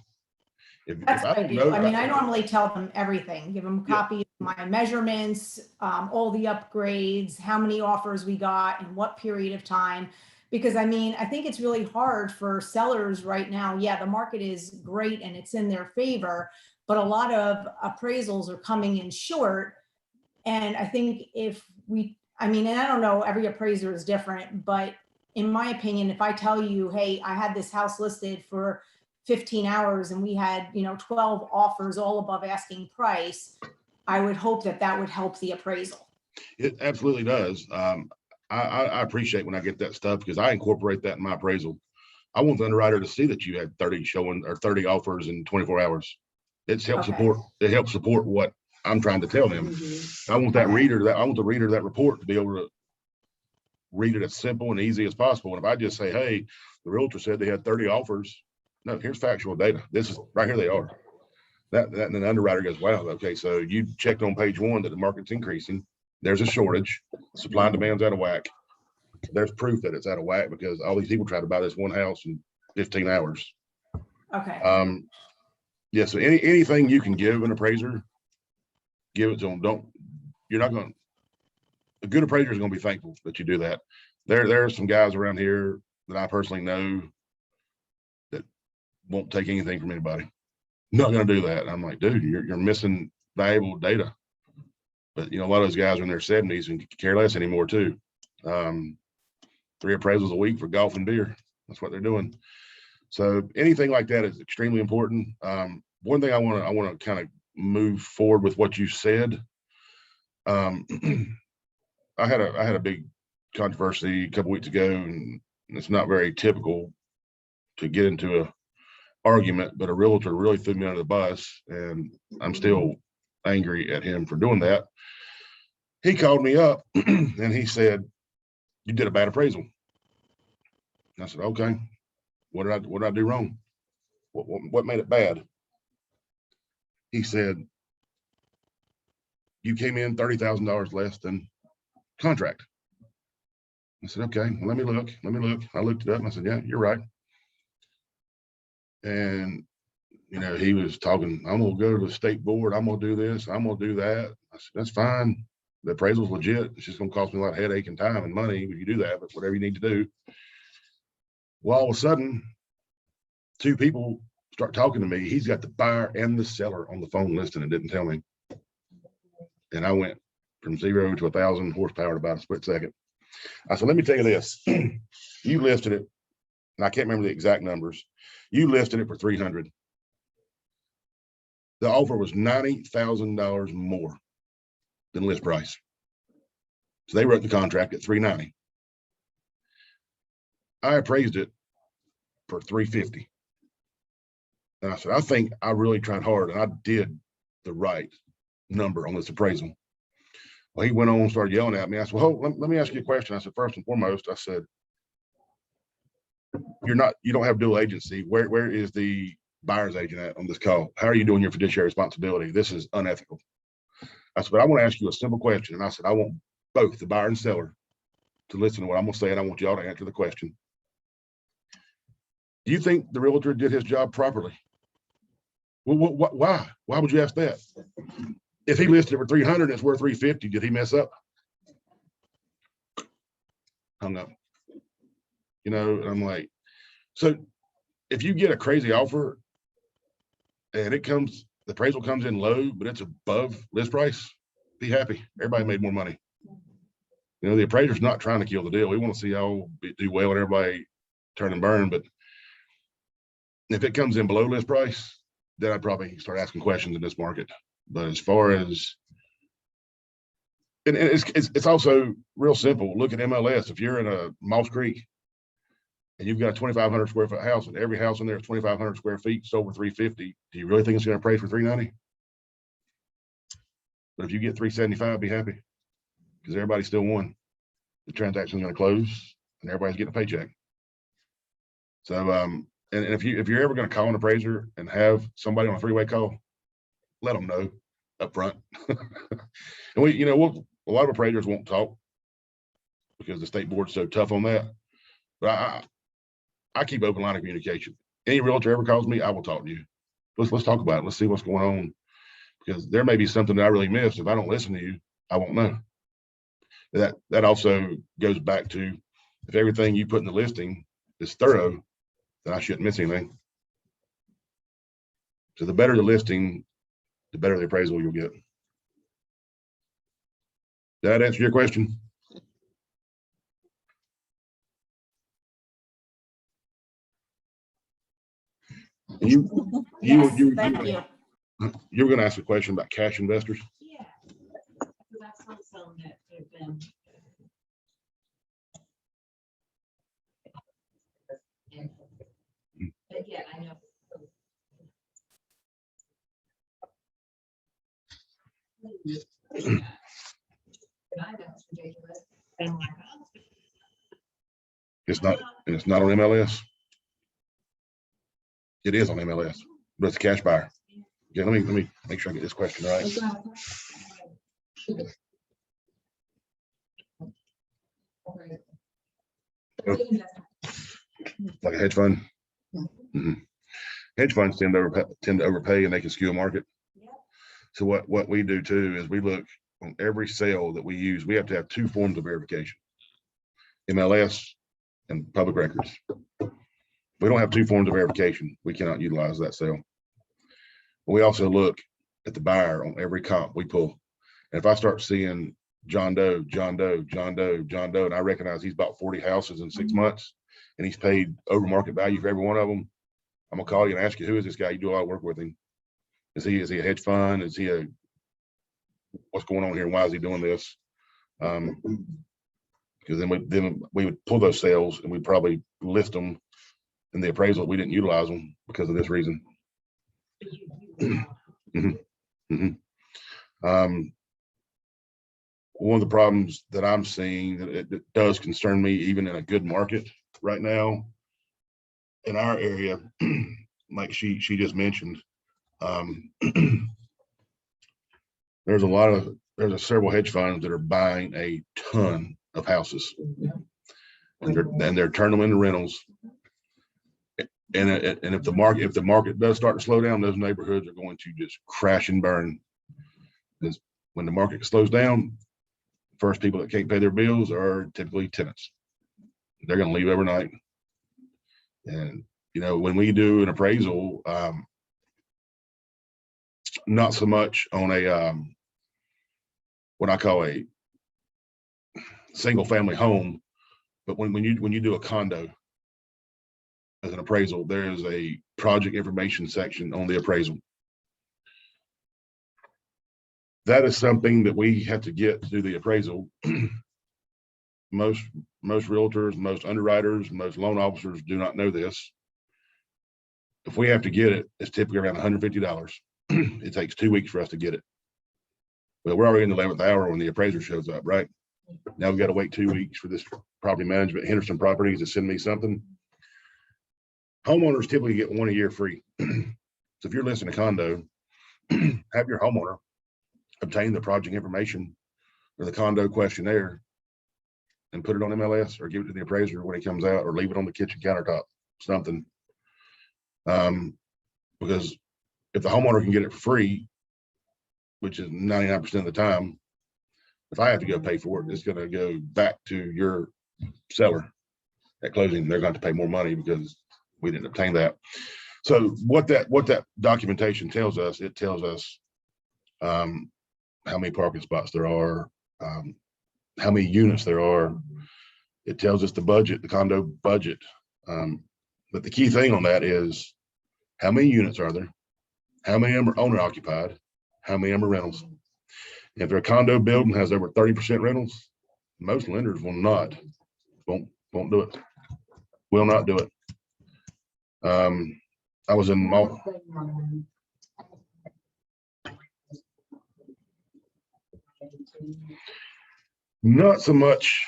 If That's I what I don't do. know, I mean, I normally tell them everything, give them a Yeah. copy of my measurements, all the upgrades, how many offers we got in what period of time. Because I mean, I think it's really hard for sellers right now. Yeah, the market is great and it's in their favor, but a lot of appraisals are coming in short. And I think I mean, and I don't know, every appraiser is different, but in my opinion, if I tell you, hey, I had this house listed for 15 hours and we had, 12 offers all above asking price, I would hope that that would help the appraisal. it absolutely does. I appreciate when I get that stuff because I incorporate that in my appraisal. I want the underwriter to see that you had 30 showing or 30 offers in 24 hours. It helps Okay. support what I'm trying to tell them. Mhm. I want Okay. I want the reader of that report to be able to read it as simple and easy as possible. And if I just say, hey, the realtor said they had 30 offers, no, here's factual data. This is right here. They are. That and then the underwriter goes, wow, okay, so you checked on page 1 that the market's increasing. There's a shortage. Supply and demand's out of whack. There's proof that it's out of whack because all these people try to buy this one house in 15 hours. Okay. Yeah, so anything you can give an appraiser, give it to them. You're not going to, a good appraiser is going to be thankful that you do that. There are some guys around here that I personally know that won't take anything from anybody. Not going to do that. I'm like, dude, you're missing valuable data. But a lot of those guys are in their 70s and care less anymore too. 3 appraisals a week for golf and beer. That's what they're doing. So anything like that is extremely important. One thing I want to kind of move forward with what you said. I had a big controversy a couple weeks ago, and it's not very typical to get into a argument, but a realtor really threw me under the bus, and I'm still angry at him for doing that. He called me up and he said, you did a bad appraisal. And I said, okay, what did I do wrong? What made it bad? He said, you came in $30,000 less than contract. I said, okay, well, let me look. I looked it up and I said, yeah, you're right. And he was talking, I'm gonna go to the state board, I'm gonna do this, I'm gonna do that. I said, that's fine. The appraisal's legit. It's just gonna cost me a lot of headache and time and money if you do that, but whatever you need to do. Well, all of a sudden, 2 people start talking to me. He's got the buyer and the seller on the phone listening and didn't tell me. And I went from 0 to 1,000 horsepower in about a split second. I said, let me tell you this. You listed it, and I can't remember the exact numbers. You listed it for 300. The offer was $90,000 more than list price. So they wrote the contract at 390. I appraised it for 350. And I said, I think I really tried hard and I did the right number on this appraisal. Well, he went on and started yelling at me. I said, well, let me ask you a question. I said, first and foremost, I said, you don't have dual agency. Where is the buyer's agent at on this call? How are you doing your fiduciary responsibility? This is unethical. I said, but I want to ask you a simple question. And I said, I want both the buyer and seller to listen to what I'm going to say, and I want y'all to answer the question. Do you think the realtor did his job properly? Well, why? Why would you ask that? If he listed it for 300 and it's worth 350, did he mess up? Hung up. And I'm like, so if you get a crazy offer and the appraisal comes in low, but it's above list price, be happy. Everybody made more money. The appraiser's not trying to kill the deal. We want to see y'all do well and everybody turn and burn. But if it comes in below list price, then I'd probably start asking questions in this market. But as far as, and it's also real simple. Look at MLS. If you're in a Moss Creek and you've got a 2,500 square foot house, and every house in there is 2,500 square feet, it's over 350. Do you really think it's gonna appraise for 390? But if you get 375, be happy, because everybody still won. The transaction's gonna close, and everybody's getting a paycheck. So, and if you're ever gonna call an appraiser and have somebody on a three-way call, let them know up front. And we, a lot of appraisers won't talk because the state board's so tough on that. But I keep open line of communication. Any realtor ever calls me, I will talk to you. Let's talk about it. Let's see what's going on, because there may be something that I really missed. If I don't listen to you, I won't know. That also goes back to, if everything you put in the listing is thorough, then I shouldn't miss anything. So the better the listing, the better the appraisal you'll get. Did that answer your question? You Yes, you thank you. you were going to ask a question about cash investors. Yeah. So that's not something that have been. But yeah, I know. I know it's ridiculous. And I'm like, oh. It's not on MLS. It is on MLS, but it's a cash buyer. Yeah, let me make sure I get this question right. Like a hedge fund. Mhm. Hedge funds tend to overpay, and they can skew a market. So what we do too is we look on every sale that we use. We have to have two forms of verification: MLS and public records. If we don't have two forms of verification, we cannot utilize that sale. We also look at the buyer on every comp we pull. And if I start seeing John Doe, and I recognize he's bought 40 houses in 6 months, and he's paid over market value for every one of them, I'm gonna call you and ask you, who is this guy? You do a lot of work with him. Is he a hedge fund? Is he what's going on here, and why is he doing this? Because then we would pull those sales, and we'd probably list them in the appraisal. We didn't utilize them because of this reason. One of the problems that I'm seeing that it does concern me, even in a good market right now in our area, like she just mentioned, there's several hedge funds that are buying a ton of houses, and they're turning them into rentals. And if the market does start to slow down, those neighborhoods are going to just crash and burn. Because when the market slows down, first people that can't pay their bills are typically tenants. They're going to leave overnight. And when we do an appraisal, not so much on a what I call a single family home, but when you do a condo as an appraisal, there is a project information section on the appraisal. That is something that we have to get to do the appraisal. Most realtors, most underwriters, most loan officers do not know this. If we have to get it, it's typically around $150. It takes 2 weeks for us to get it. But we're already in the 11th hour when the appraiser shows up, right? Now we've got to wait 2 weeks for this property management, Henderson Properties, to send me something. Homeowners typically get 1 a year free. So if you're listing a condo, have your homeowner obtain the project information or the condo questionnaire and put it on MLS, or give it to the appraiser when he comes out, or leave it on the kitchen countertop, something. Because if the homeowner can get it for free, which is 99% of the time, if I have to go pay for it, it's going to go back to your seller at closing. They're going to pay more money because we didn't obtain that. So what that documentation tells us, it tells us how many parking spots there are, how many units there are. It tells us the budget, the condo budget. But the key thing on that is, how many units are there? How many of them are owner occupied? How many of them are rentals? If their condo building has over 30% rentals, most lenders won't do it. will not do it. I was in not so much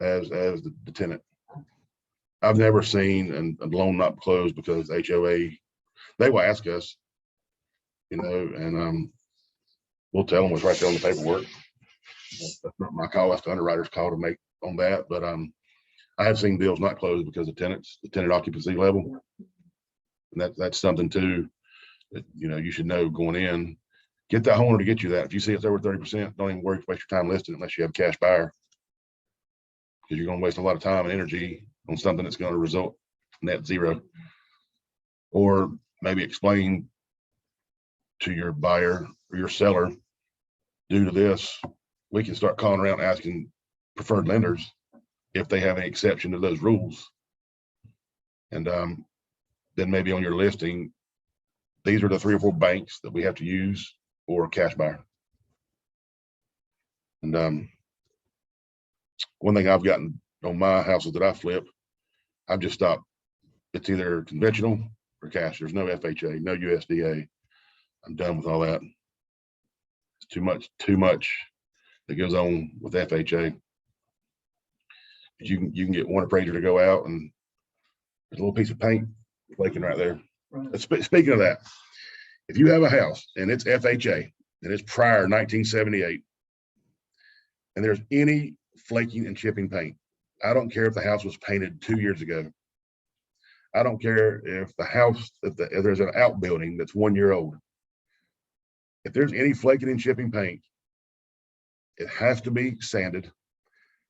as the tenant. I've never seen a loan not closed because HOA, they will ask us, you know, and we'll tell them what's right there on the paperwork. That's not my call, that's the underwriter's call to make on that, but I have seen deals not closed because of tenants, the tenant occupancy level. And that's something too, that, you know, you should know going in. Get that homeowner to get you that. If you see it's over 30%, don't even worry to waste your time listing unless you have a cash buyer. Because you're gonna waste a lot of time and energy on something that's gonna result net zero. Or maybe explain to your buyer or your seller, due to this, we can start calling around asking preferred lenders if they have any exception to those rules. And then maybe on your listing, these are the 3 or 4 banks that we have to use, or a cash buyer. And one thing I've gotten on my houses that I flip, I've just stopped. It's either conventional or cash. There's no FHA, no USDA. I'm done with all that. It's too much that goes on with FHA. You can get one appraiser to go out and there's a little piece of paint flaking right there. Right. Speaking of that, if you have a house and it's FHA and it's prior 1978, and there's any flaking and chipping paint, I don't care if the house was painted 2 years ago. I don't care if the house, if there's an outbuilding that's 1 year old. If there's any flaking and chipping paint, it has to be sanded,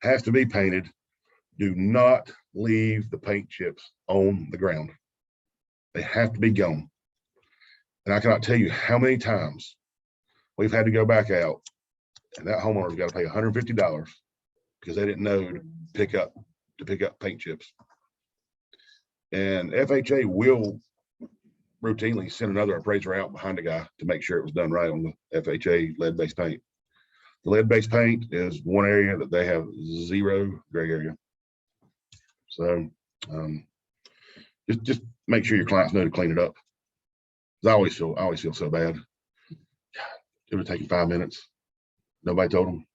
has to be painted. Do not leave the paint chips on the ground. They have to be gone. And I cannot tell you how many times we've had to go back out and that homeowner's got to pay $150 because they didn't know to pick up paint chips. And FHA will routinely send another appraiser out behind the guy to make sure it was done right on the FHA lead-based paint. The lead-based paint is one area that they have zero gray area. So just make sure your clients know to clean it up. I always feel so bad. It would take 5 minutes. Nobody told them.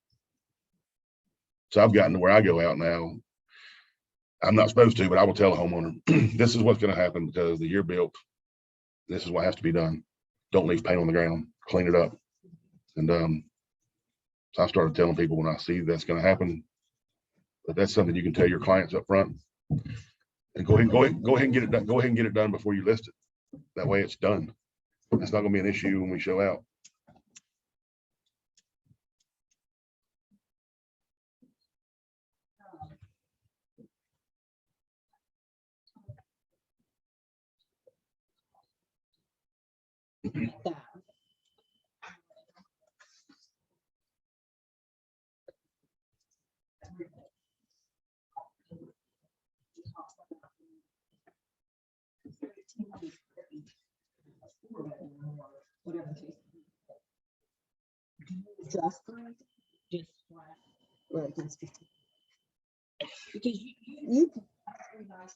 So I've gotten to where I go out now. I'm not supposed to, but I will tell a homeowner, this is what's going to happen because the year built. This is what has to be done. Don't leave paint on the ground. Clean it up. And so I started telling people when I see that's going to happen, but that's something you can tell your clients up front. And go ahead and get it done. Go ahead and get it done before you list it. That way it's done. It's not going to be an issue when we show out. Just flat, or against 15. Because you can very nice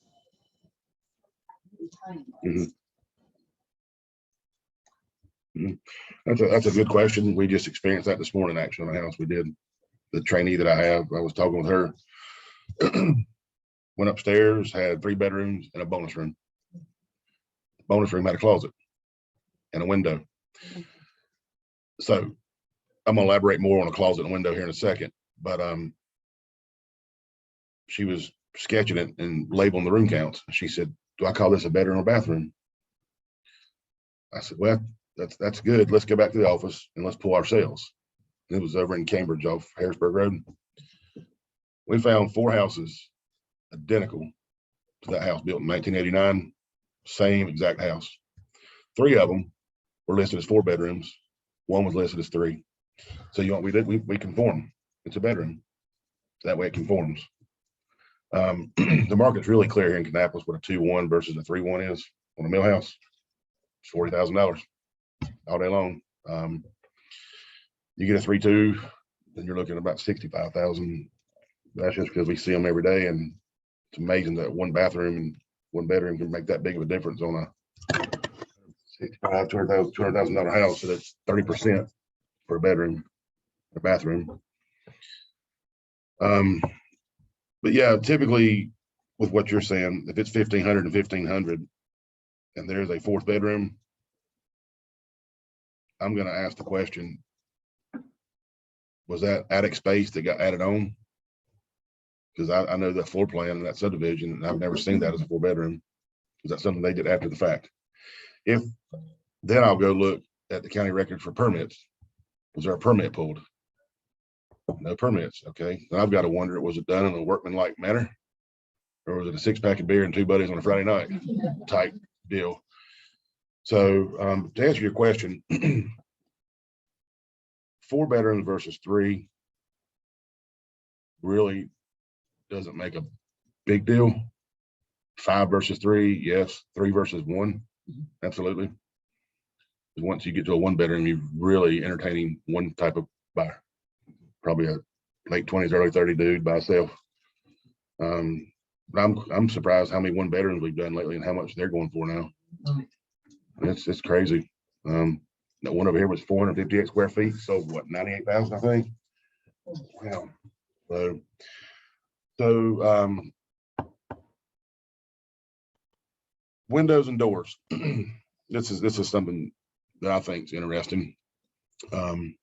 tiny ones. That's a good question. We just experienced that this morning, actually, on a house we did. The trainee that I have, I was talking with her. Went upstairs, had 3 bedrooms and a bonus room. Bonus room had a closet and a window. So I'm gonna elaborate more on a closet and window here in a second, but she was sketching it and labeling the room counts. She said, do I call this a bedroom or bathroom? I said, well, that's good. Let's go back to the office and let's pull our sales. It was over in Cambridge off Harrisburg Road. We found 4 houses identical to that house built in 1989, same exact house. 3 of them were listed as 4 bedrooms. 1 was listed as 3. So you know what we conform. It's a bedroom. That way it conforms. The market's really clear here in Kannapolis what a 2-1 versus a 3-1 is on a mill house. It's $40,000 all day long. You get a 3-2, then you're looking at about $65,000. That's just because we see them every day, and It's amazing that one bathroom and one bedroom can make that big of a difference on a $200,000 house. So that's 30% for a bedroom, a bathroom. But yeah, typically with what you're saying, if it's 1,500 and 1,500 and there's a fourth bedroom, I'm gonna ask the question, was that attic space that got added on? Because I know that floor plan in that subdivision, and I've never seen that as a 4-bedroom. Is that something they did after the fact? If, then I'll go look at the county records for permits. Was there a permit pulled? No permits, okay. Then I've got to wonder, was it done in a workmanlike manner? Or was it a 6-pack of beer and 2 buddies on a Friday night type deal? So to answer your question, 4 bedrooms versus 3 really doesn't make a big deal. 5 versus 3, yes. 3 versus 1, absolutely. Once you get to a 1-bedroom, you're really entertaining one type of buyer, probably a late 20s, early 30 dude by himself. I'm surprised how many 1-bedrooms we've done lately and how much they're going for now. It's crazy. That one over here was 458 square feet, so what, 98,000, I think. Wow. So windows and doors. This is something that I think is interesting. And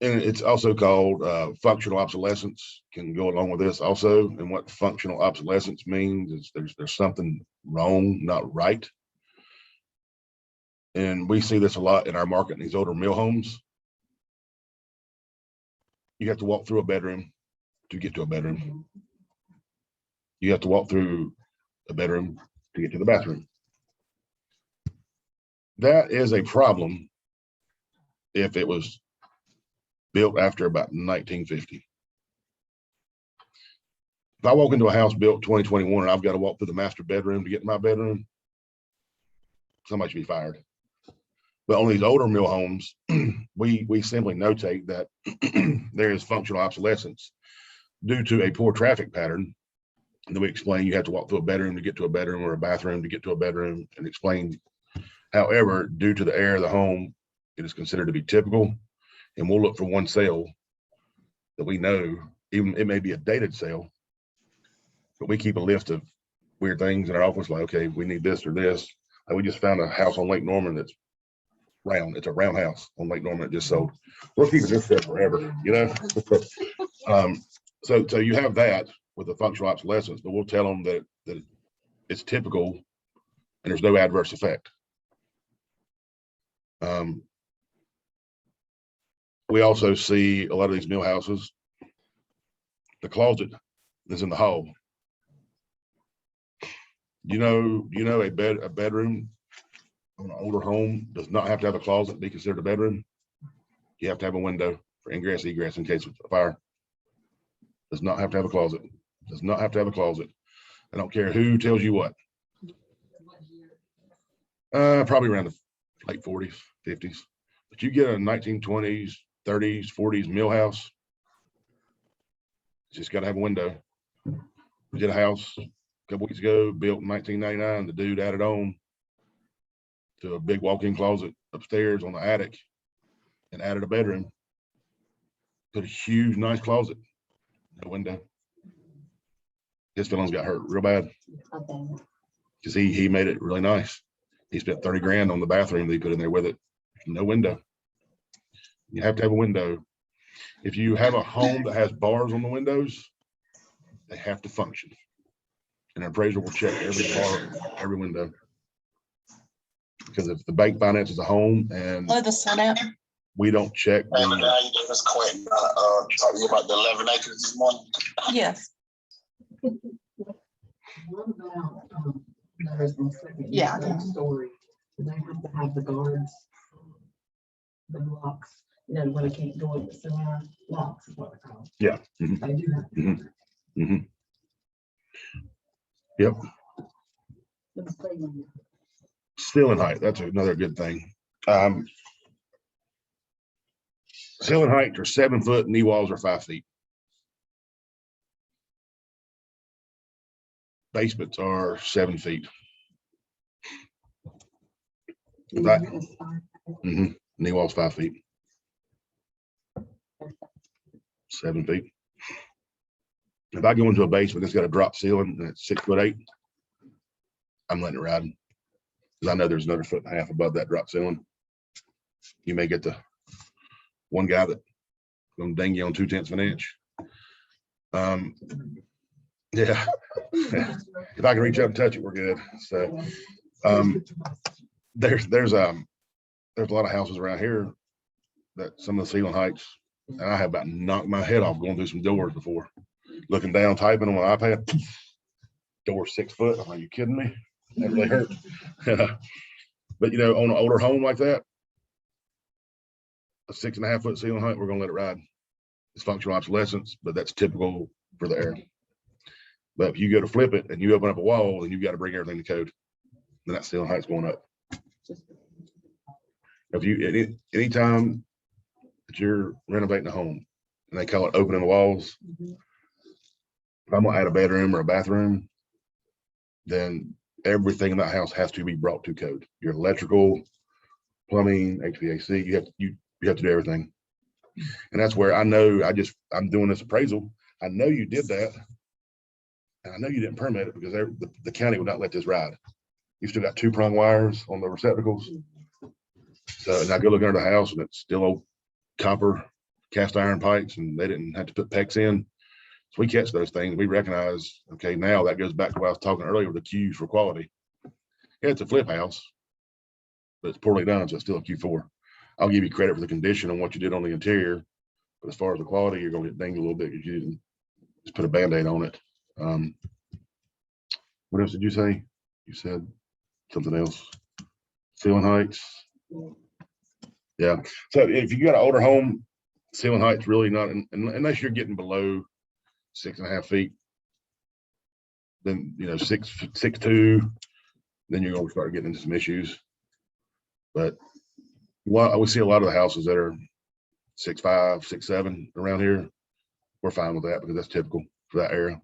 it's also called functional obsolescence, can go along with this also. And what functional obsolescence means is there's something wrong, not right. And we see this a lot in our market in these older mill homes. You have to walk through a bedroom to get to a bedroom. You have to walk through a bedroom to get to the bathroom. That is a problem if it was built after about 1950. If I walk into a house built 2021 and I've got to walk through the master bedroom to get in my bedroom, somebody should be fired. But on these older mill homes, we simply notate that there is functional obsolescence due to a poor traffic pattern. And then we explain you have to walk through a bedroom to get to a bedroom or a bathroom to get to a bedroom, and explain, however, due to the area of the home, it is considered to be typical. And we'll look for one sale that we know, even it may be a dated sale, but we keep a list of weird things in our office, like, okay, we need this or this. Like we just found a house on Lake Norman that's round. It's a round house on Lake Norman that just sold. We're keeping this stuff forever, you know? So you have that with the functional obsolescence, but we'll tell them that it's typical and there's no adverse effect. We also see a lot of these mill houses, the closet is in the hall. You know, a bedroom on an older home does not have to have a closet to be considered a bedroom. You have to have a window for ingress, egress in case of a fire. Does not have to have a closet. Does not have to have a closet. I don't care who tells you what. Probably around the late 40s, 50s. But you get a 1920s, 30s, 40s mill house, it's just got to have a window. We did a house a couple weeks ago, built in 1999. The dude added on to a big walk-in closet upstairs on the attic and added a bedroom. Put a huge, nice closet, no window. His feelings got hurt real bad because he made it really nice. He spent 30 grand on the bathroom that he put in there with it. No window. You have to have a window. If you have a home that has bars on the windows, they have to function. And an appraiser will check every bar, every window. Because if the bank finances a home and we don't check Hey, how you doing? It's Quentin. Talking to you about the 11 acres this morning. Yes, What about, there's the second Yeah. story, do they have to have the guards? The locks, you know, where they can't go up the cellar, locks is what they're called. Yeah. They do have. to. Yep. Let's say when- Ceiling height, that's another good thing. Ceiling height are 7 foot, knee walls are 5 feet. basements are 7 feet. If I, knee wall's 5 feet. 7 feet. If I go into a basement that's got a drop ceiling and it's 6'8", I'm letting it ride. Because I know there's another 1.5 feet above that drop ceiling. You may get the one guy that gonna ding you on 2/10 of an inch. Yeah. If I can reach up and touch it, we're good. So there's a lot of houses around here that some of the ceiling heights, and I have about knocked my head off going through some doors before. Looking down, typing on my iPad, door 6 foot. Are you kidding me? That really hurt. But you know, on an older home like that, a 6.5 foot ceiling height, we're gonna let it ride. It's functional obsolescence, but that's typical for the area. But if you go to flip it and you open up a wall and you've got to bring everything to code, then that ceiling height's going up. If you anytime that you're renovating a home and they call it opening the walls, if I'm gonna add a bedroom or a bathroom, then everything in that house has to be brought to code. Your electrical, plumbing, HVAC, you have to do everything. And that's where I know I'm doing this appraisal. I know you did that. And I know you didn't permit it because the county would not let this ride. You still got 2-prong wires on the receptacles. So, and I go look under the house and it's still old copper cast iron pipes, and they didn't have to put PEX in. So we catch those things. We recognize, okay, now that goes back to what I was talking earlier with the Qs for quality. Yeah, it's a flip house, but it's poorly done, so it's still a Q4. I'll give you credit for the condition on what you did on the interior, but as far as the quality, you're gonna get dinged a little bit because you didn't just put a Band-Aid on it. What else did you say? You said something else. Ceiling heights. Yeah. So if you got an older home, ceiling height's really not, unless you're getting below 6.5 feet, then, you know, 6'2", then you're going to start getting into some issues. But we see a lot of the houses that are 6'5", 6'7" around here. We're fine with that because that's typical for that area.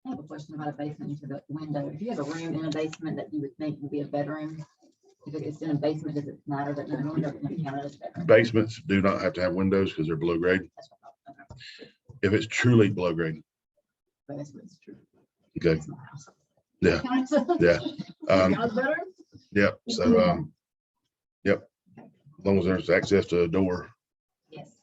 I have a question about a basement into the window. If you have a room in a basement that you would think would be a bedroom, if it's in a basement, does it matter that no window can count as a bedroom? Basements do not have to have windows because they're below grade. That's what I thought. Okay. If it's truly below grade. Basement's true. Okay. That's my house. Yeah. Yeah. Y'all's better? Yep. So, yep. As long as there's access to a door. Yes.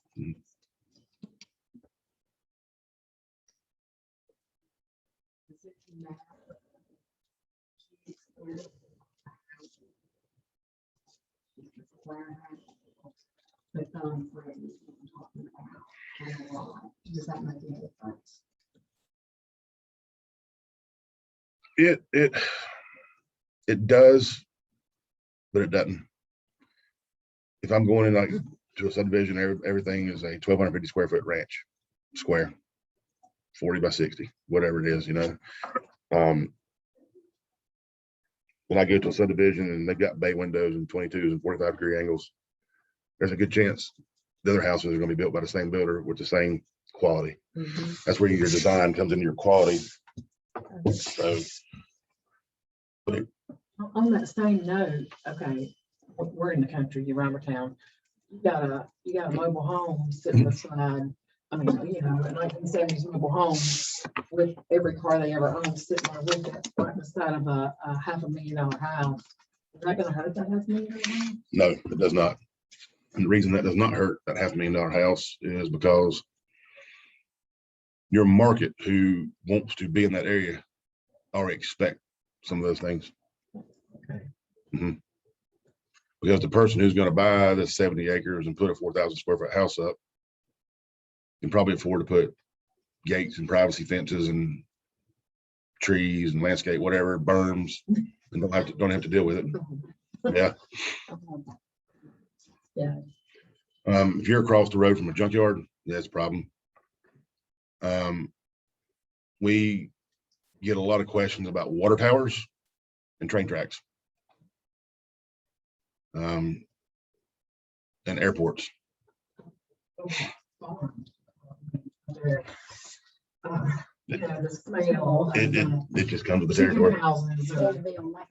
Does that make any difference? It does, but it doesn't. If I'm going in like to a subdivision, everything is a 1,250 square foot ranch, square, 40 by 60, whatever it is, you know. When I go to a subdivision and they've got bay windows and 22s and 45-degree angles, there's a good chance the other houses are going to be built by the same builder with the same quality. That's where your design comes into your quality. So, On that same note, okay, we're in the country, you're around town. You got a mobile home sitting beside, I mean, you know, a 1970s mobile home with every car they ever owned sitting there with it right beside of a $500,000 house. Is that gonna hurt that $500,000 house? no, it does not. And the reason that does not hurt that $500,000 house is because your market who wants to be in that area already expect some of those things. Okay. Because the person who's going to buy this 70 acres and put a 4,000 square foot house up can probably afford to put gates and privacy fences and trees and landscape, whatever, berms, and don't have to deal with it. Yeah. Yeah. If you're across the road from a junkyard, that's a problem. We get a lot of questions about water towers and train tracks. And airports. you know, the smell. It just comes with the Chicken territory. houses So or- it'd be on my-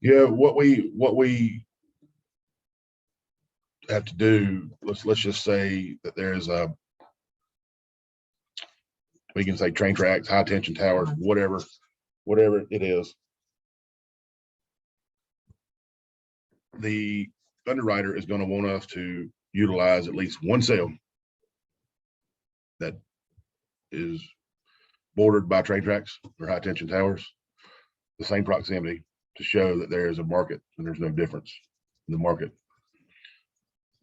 Yeah, what we have to do, let's just say that there's we can say train tracks, high tension towers, whatever it is. The underwriter is going to want us to utilize at least one cell that is bordered by train tracks or high tension towers, the same proximity, to show that there is a market and there's no difference in the market.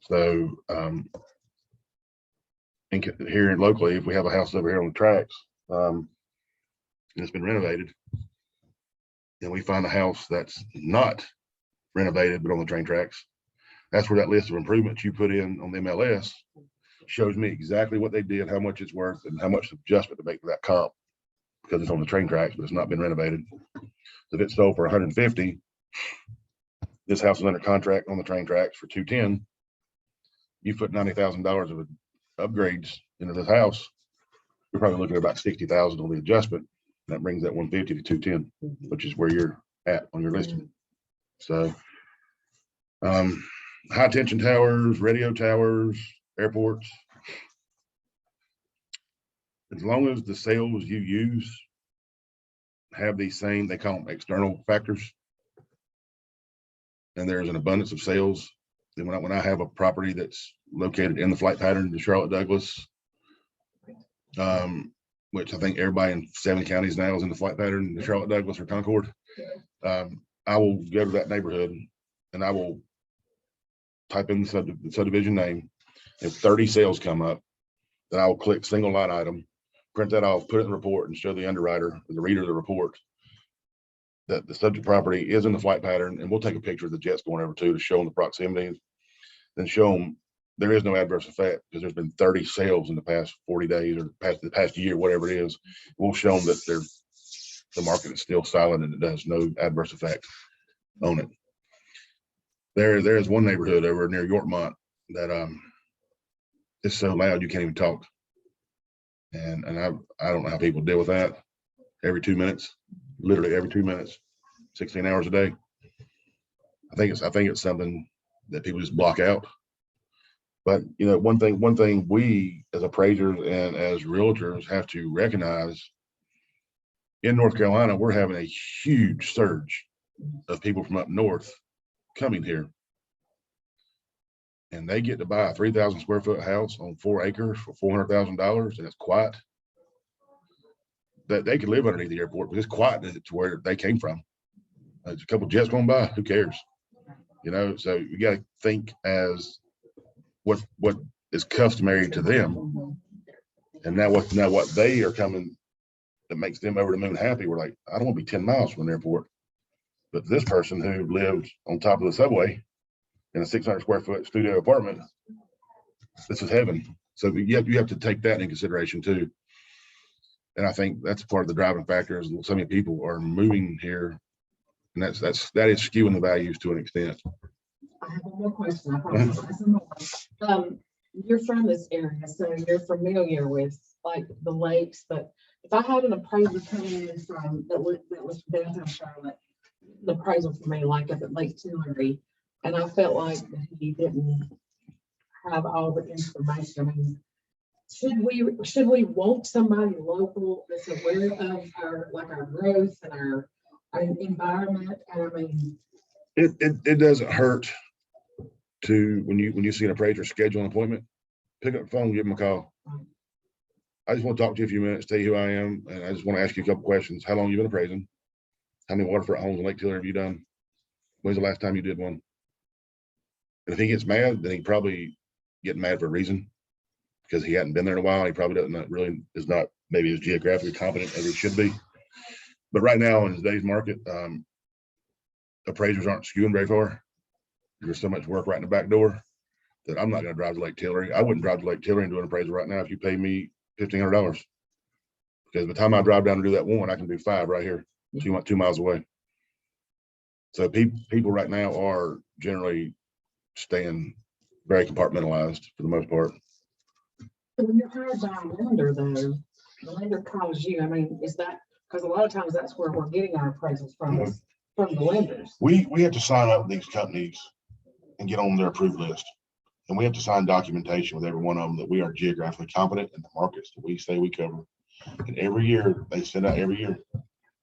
So here locally, if we have a house over here on the tracks, and it's been renovated, and we find a house that's not renovated but on the train tracks, that's where that list of improvements you put in on the MLS shows me exactly what they did, how much it's worth, and how much adjustment to make for that comp, because it's on the train tracks but it's not been renovated. If it's sold for 150, this house is under contract on the train tracks for 210. You put $90,000 of upgrades into this house, you're probably looking at about 60,000 on the adjustment. That brings that 150 to 210, which is where you're at on your listing. So high tension towers, radio towers, airports, as long as the sales you use have these same, they call them external factors, and there's an abundance of sales, then when I have a property that's located in the flight pattern, the Charlotte Douglas, which I think everybody in 7 counties now is in the flight pattern, the Charlotte Douglas or Concord, I will go to that neighborhood and I will type in the subdivision name. If 30 sales come up, then I will click single line item, print that off, put it in the report, and show the underwriter, the reader of the report, that the subject property is in the flight pattern. And we'll take a picture of the jets going over to show them the proximity, then show them there is no adverse effect because there's been 30 sales in the past 40 days or the past year, whatever it is. We'll show them that the market is still silent and it does no adverse effect on it. There is one neighborhood over near Yorkmont that it's so loud you can't even talk. And I don't know how people deal with that. Every 2 minutes, literally every 2 minutes, 16 hours a day. I think it's something that people just block out. But you know, one thing we as appraisers and as realtors have to recognize, in North Carolina, we're having a huge surge of people from up north coming here. And they get to buy a 3,000 square foot house on 4 acres for $400,000, and it's quiet. That they could live underneath the airport, but it's quiet to where they came from. There's a couple jets going by, who cares? You know, so you got to think as what is customary to them. And now what they are coming that makes them over the moon happy. We're like, I don't want to be 10 miles from an airport. But this person who lived on top of the subway in a 600 square foot studio apartment, this is heaven. So you have to take that in consideration too. And I think that's part of the driving factor is so many people are moving here, and that is skewing the values to an extent. I have one more question. I promise. I have some more. You're from this area, so you're familiar with like the lakes, but if I had an appraiser coming in from that was downtown Charlotte, the appraisal for me, like up at Lake Tillery, and I felt like he didn't have all the information. I mean, should we want somebody local that's aware of our growth and our environment? And I mean, it doesn't hurt to when you see an appraiser schedule an appointment, pick up the phone, give them a call. I just want to talk to you a few minutes, tell you who I am, and I just want to ask you a couple questions. How long have you been appraising? How many waterfront homes in Lake Tillery have you done? When's the last time you did one? And if he gets mad, then he probably getting mad for a reason, because he hadn't been there in a while. He probably is not maybe as geographically competent as he should be. But right now in today's market, appraisers aren't skewing very far. There's so much work right in the back door that I'm not going to drive to Lake Tillery. I wouldn't drive to Lake Tillery and do an appraisal right now if you pay me $1,500, because by the time I drive down to do that one, I can do 5 right here, 2 miles away. So people right now are generally staying very compartmentalized for the most part. So when you're hired by a lender though, the lender calls you, I mean, is that, because a lot of times that's where we're getting our appraisals from, is from the lenders. We have to sign up with these companies and get on their approved list. And we have to sign documentation with every one of them that we are geographically competent in the markets that we say we cover. And every year, they send out every year.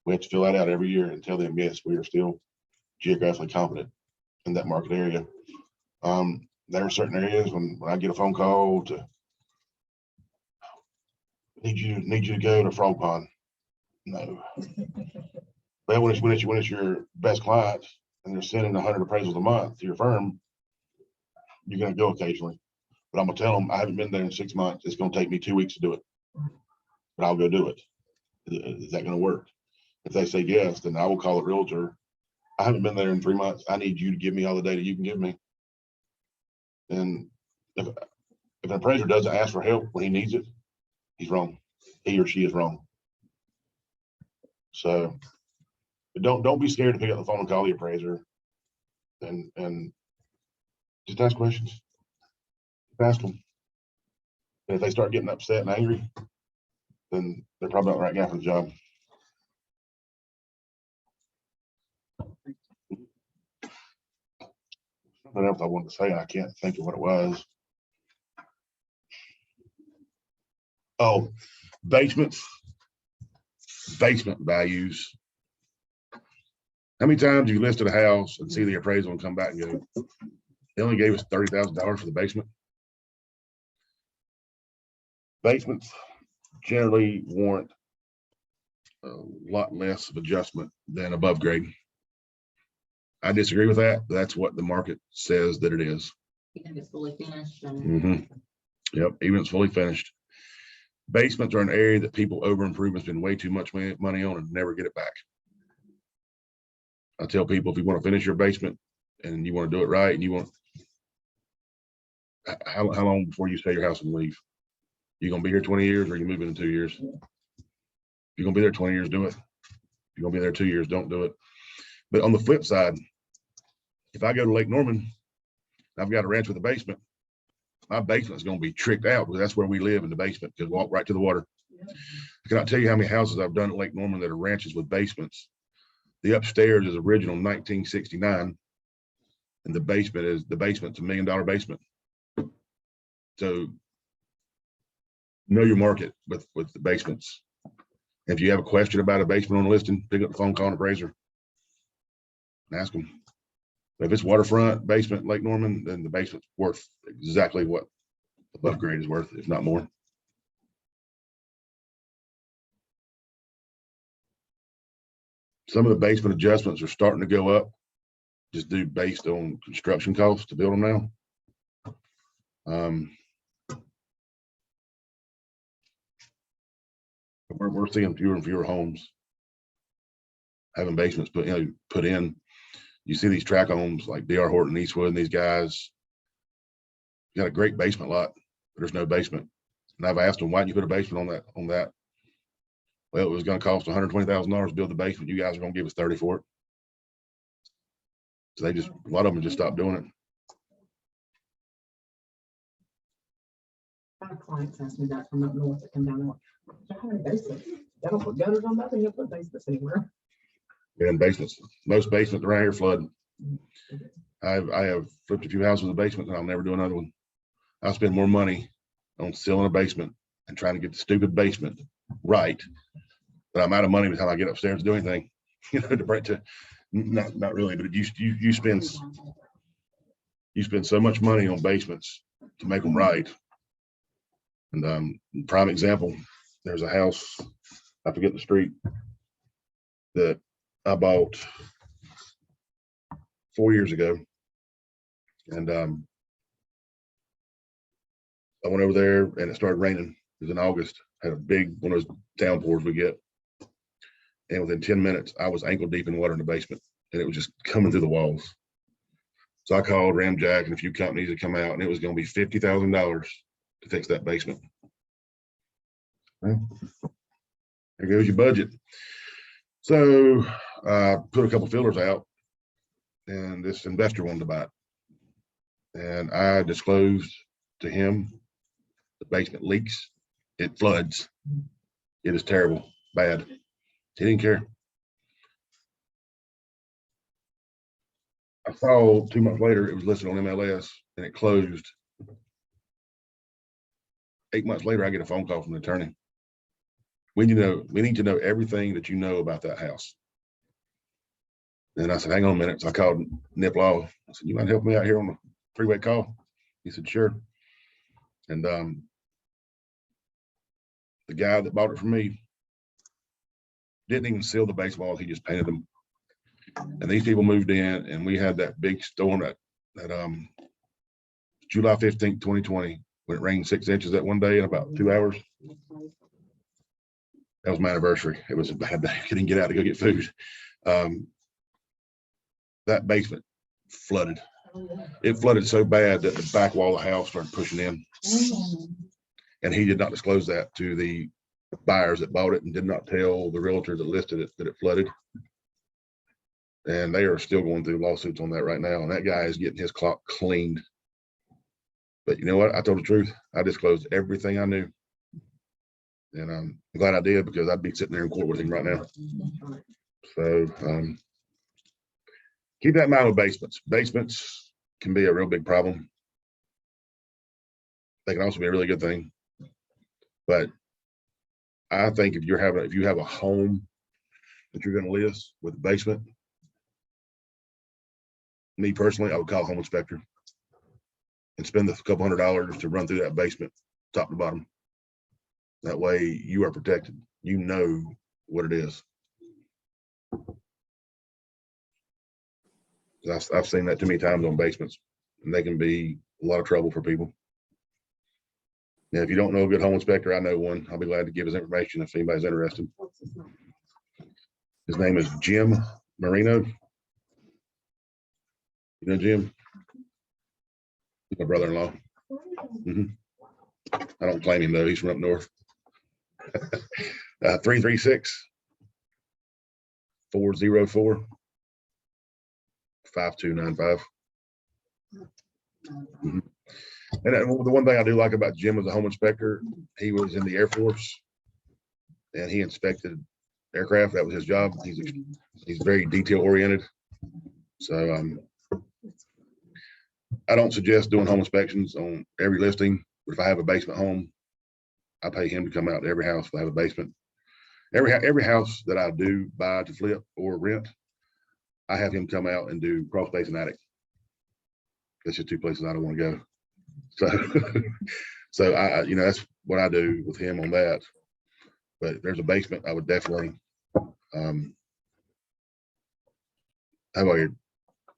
We have to fill that out every year and tell them, yes, we are still geographically competent in that market area. There are certain areas when I get a phone call to need you to go to Frog Pond. No. But when it's your best clients and they're sending 100 appraisals a month to your firm, you're gonna go occasionally. But I'm gonna tell them I haven't been there in 6 months. It's gonna take me 2 weeks to do it. But I'll go do it. Is that gonna work? If they say yes, then I will call a realtor. I haven't been there in 3 months. I need you to give me all the data you can give me. And if an appraiser doesn't ask for help when he needs it, he's wrong. He or she is wrong. So don't be scared to pick up the phone and call the appraiser and just ask questions. Ask them. And if they start getting upset and angry, then they're probably not the right guy for the job. Something else I wanted to say, and I can't think of what it was. Oh, basements, basement values. How many times you listed a house and see the appraisal and come back and go, they only gave us $30,000 for the basement? Basements generally warrant a lot less of adjustment than above grade. I disagree with that. But that's what the market says that it is. You think it's fully finished and Yep, even it's fully finished. Basements are an area that people over improve and spend way too much money on and never get it back. I tell people, if you want to finish your basement and you want to do it right, and you want, how long before you sell your house and leave? You gonna be here 20 years or you move in 2 years? If you're gonna be there 20 years, do it. If you're gonna be there 2 years, don't do it. But on the flip side, if I go to Lake Norman, I've got a ranch with a basement, my basement is gonna be tricked out because that's where we live, in the basement, because walk right to the water. I cannot tell you how many houses I've done at Lake Norman that are ranches with basements. The upstairs is original 1969, and the basement's $1 million basement. So know your market with the basements. If you have a question about a basement on a listing, pick up the phone, call an appraiser, and ask them. If it's waterfront basement Lake Norman, then the basement's worth exactly what above grade is worth, if not more. Some of the basement adjustments are starting to go up, just due based on construction costs to build them now. We're seeing fewer and fewer homes having basements put in. You see these tract homes like D.R. Horton, Eastwood, and these guys got a great basement lot, but there's no basement. And I've asked them, why didn't you put a basement on that? Well, it was going to cost $120,000 to build the basement. You guys are going to give us 30 for it. So a lot of them just stopped doing it. Our clients ask me that from up north that come down north. How many basements? They don't put gutters on that, they don't put basements anywhere. Yeah, and basements, most basements around here flood. I have flipped a few houses with a basement, and I'll never do another one. I'll spend more money on selling a basement and trying to get the stupid basement right, but I'm out of money by the time I get upstairs to do anything. You know, not really, but you spend so much money on basements to make them right. And prime example, there's a house, I forget the street, that I bought 4 years ago, and I went over there and it started raining. It was in August. Had a big one of those downpours we get, and within 10 minutes I was ankle deep in water in the basement, and it was just coming through the walls. So I called Ramjack and a few companies to come out, and it was going to be $50,000 to fix that basement. Well, there goes your budget. So I put a couple fillers out, and this investor wanted to buy it. And I disclosed to him The basement leaks, it floods. It is terrible, bad. He didn't care. I saw 2 months later, it was listed on MLS and it closed. 8 months later, I get a phone call from the attorney. We need to know everything that you know about that house. And I said, hang on a minute. So I called Nip Law. I said, you mind helping me out here on the three-way call? He said, sure. And the guy that bought it from me didn't even seal the base walls. He just painted them. And these people moved in, and we had that big storm that July 15th, 2020, when it rained 6 inches that one day in about 2 hours. That was my anniversary. It was a bad day. I couldn't get out to go get food. That basement flooded. It flooded so bad that the back wall of the house started pushing in. And he did not disclose that to the buyers that bought it and did not tell the realtor that listed it that it flooded. And they are still going through lawsuits on that right now. And that guy is getting his clock cleaned. But you know what? I told the truth. I disclosed everything I knew. And I'm glad I did, because I'd be sitting there in court with him right now. So keep that in mind with basements. Basements can be a real big problem. They can also be a really good thing. But I think if you have a home that you're going to list with a basement, me personally, I would call a home inspector and spend a couple $100 to run through that basement top to bottom. That way you are protected. You know what it is. I've seen that too many times on basements, and they can be a lot of trouble for people. Now, if you don't know a good home inspector, I know one. I'll be glad to give his information if anybody's interested. His name is Jim Marino. You know Jim? He's my brother-in-law. I don't claim him though. He's from up north. 336-404-5295. And the one thing I do like about Jim as a home inspector, he was in the Air Force and he inspected aircraft. That was his job. He's very detail oriented. So I don't suggest doing home inspections on every listing, but if I have a basement home, I pay him to come out to every house if I have a basement. Every house that I do buy to flip or rent, I have him come out and do crawl space and attic. That's just two places I don't want to go. So I that's what I do with him on that. But if there's a basement, I would definitely have all your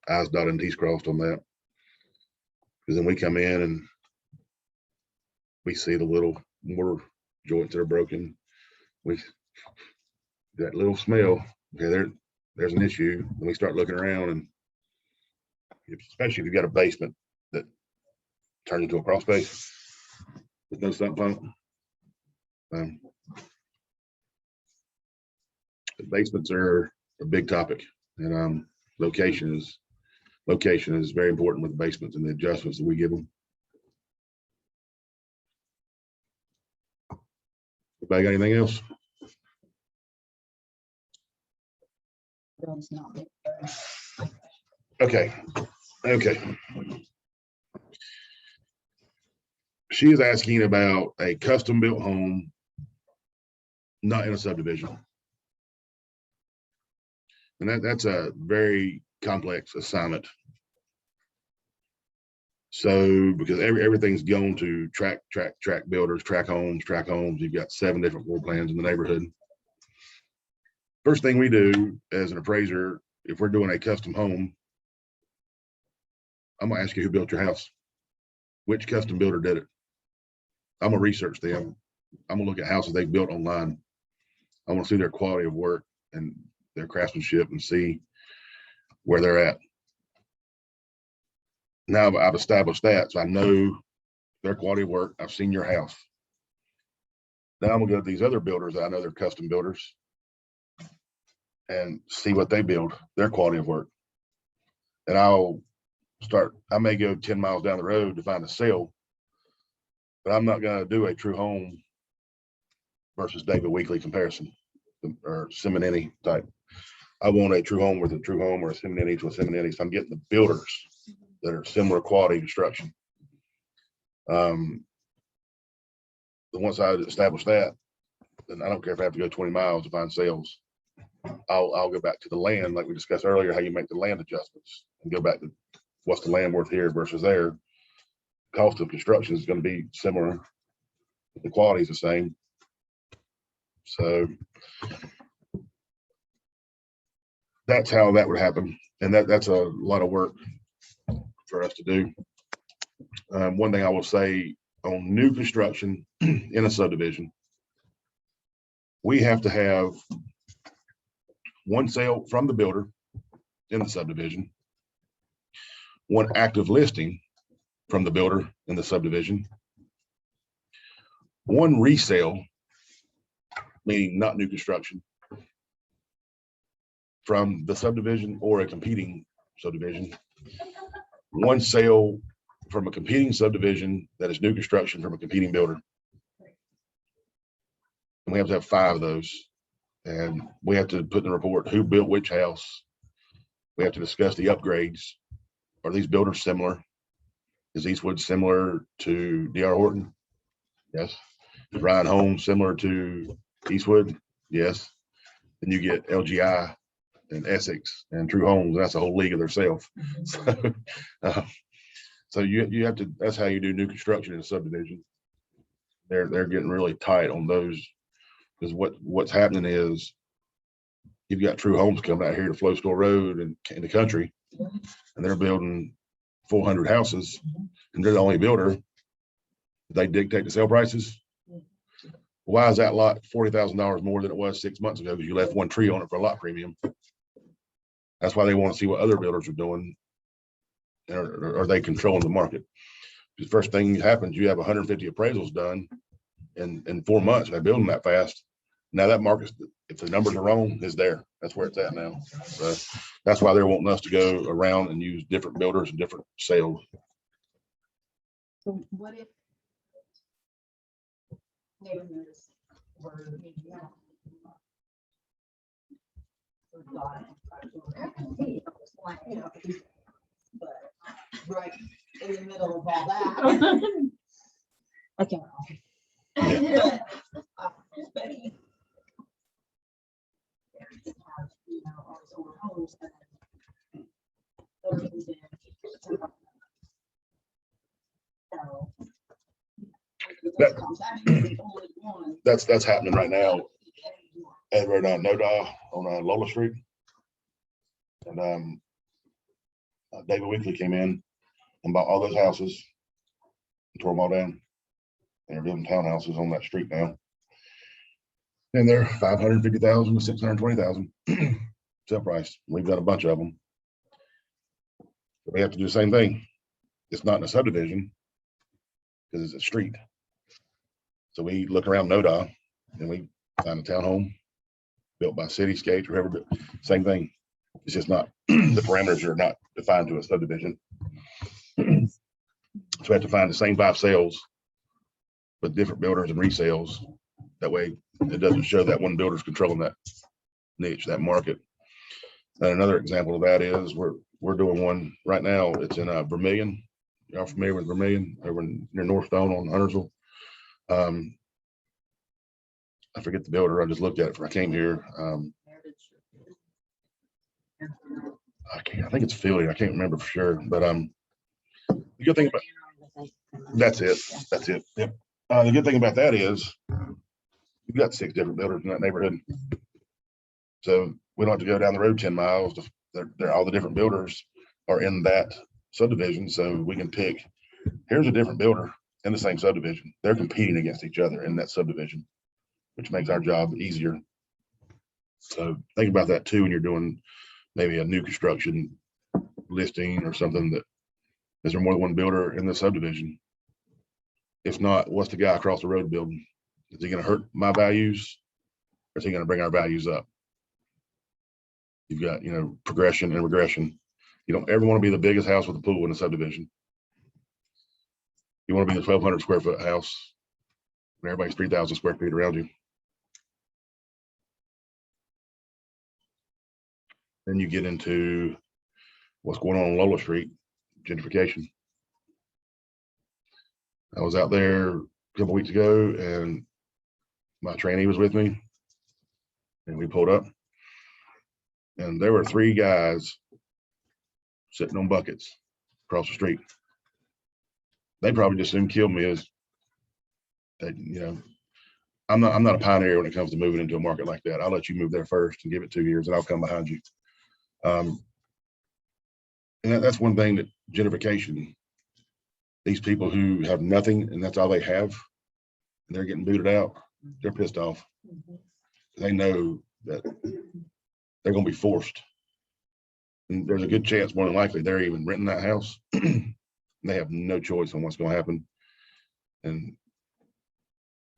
I's dotted and T's crossed on that. Because then we come in and we see the little mortar joints that are broken. That little smell. Okay, there's an issue. And we start looking around, and especially if you've got a basement that turns into a crawl space with no sump pump. The basements are a big topic, and location is very important with the basements and the adjustments that we give them. Anybody got anything else? Okay. She is asking about a custom built home, not in a subdivision. And that's a very complex assignment. So because everything's going to track builders, track homes. You've got 7 different floor plans in the neighborhood. First thing we do as an appraiser, if we're doing a custom home, I'm gonna ask you who built your house. Which custom builder did it? I'm gonna research them. I'm gonna look at houses they've built online. I want to see their quality of work and their craftsmanship and see where they're at. Now I've established that, so I know their quality of work. I've seen your house. Now I'm gonna go to these other builders that I know they're custom builders and see what they build, their quality of work. And I may go 10 miles down the road to find a sale, But I'm not gonna do a true home versus David Weekly comparison or Simonini type. I want a true home with a true home or a Simonini to a Simonini. So I'm getting the builders that are similar quality construction. Once I establish that, then I don't care if I have to go 20 miles to find sales. I'll go back to the land, like we discussed earlier, how you make the land adjustments and go back to what's the land worth here versus there. Cost of construction is going to be similar. The quality is the same. So that's how that would happen. And that's a lot of work for us to do. One thing I will say on new construction in a subdivision, we have to have one sale from the builder in the subdivision, one active listing from the builder in the subdivision, one resale, meaning not new construction, from the subdivision or a competing subdivision, one sale from a competing subdivision that is new construction from a competing builder. And we have to have 5 of those. And we have to put in the report who built which house. We have to discuss the upgrades. Are these builders similar? Is Eastwood similar to D.R. Horton? Yes. Is Ryan Holmes similar to Eastwood? Yes. Then you get LGI and Essex and True Homes. That's a whole league of themselves. So you have to, that's how you do new construction in a subdivision. They're getting really tight on those, because what's happening is you've got True Homes coming out here to Flow Store Road and in the country, and they're building 400 houses, and they're the only builder. They dictate the sale prices. Why is that lot $40,000 more than it was 6 months ago? Because you left one tree on it for a lot premium. That's why they want to see what other builders are doing. Are they controlling the market? The first thing happens, you have 150 appraisals done in 4 months. They're building that fast. Now that market, if the numbers are wrong, is there. That's where it's at now. So that's why they're wanting us to go around and use different builders and different sales. So what if neighborhoods were maybe out? But right in the middle of all that. Okay. But you know, all these old homes and buildings and so That's happening right now. And we're on Noda on Lola Street. And David Weekly came in and bought all those houses, and tore them all down. And they're building townhouses on that street now. And they're 550,000 to 620,000 sale price. We've got a bunch of them. But we have to do the same thing. It's not in a subdivision because it's a street. So we look around Noda and we find a townhome built by Cityscape or whoever. Same thing. It's just not, the parameters are not defined to a subdivision. So we have to find the same 5 sales with different builders and resales. That way it doesn't show that one builder's controlling that niche, that market. And another example of that is we're doing one right now. It's in Vermillion. Y'all familiar with Vermillion over near North Stone on Huntersville? I forget the builder. I just looked at it when I came here. I think it's Philly. I can't remember for sure, but the good thing about that's it. Yep. The good thing about that is you've got 6 different builders in that neighborhood, so we don't have to go down the road 10 miles. They're all the different builders are in that subdivision, so we can pick. Here's a different builder in the same subdivision. They're competing against each other in that subdivision, which makes our job easier. So think about that too when you're doing maybe a new construction listing or something. That is there more than one builder in the subdivision? If not, what's the guy across the road building? Is he going to hurt my values, or is he going to bring our values up? You've got, you know, progression and regression. You don't ever want to be the biggest house with a pool in a subdivision. You want to be in a 1,200 square foot house, and everybody's 3,000 square feet around you. Then you get into what's going on Lola Street, gentrification. I was out there a couple weeks ago, and my trainee was with me, and we pulled up, and there were 3 guys sitting on buckets across the street. They probably just soon killed me as that, you know, I'm not a pioneer when it comes to moving into a market like that. I'll let you move there first and give it 2 years, and I'll come behind you. And that's one thing that gentrification, these people who have nothing and that's all they have, and they're getting booted out, they're pissed off. They know that they're going to be forced. And there's a good chance, more than likely, they're even renting that house. They have no choice on what's going to happen. And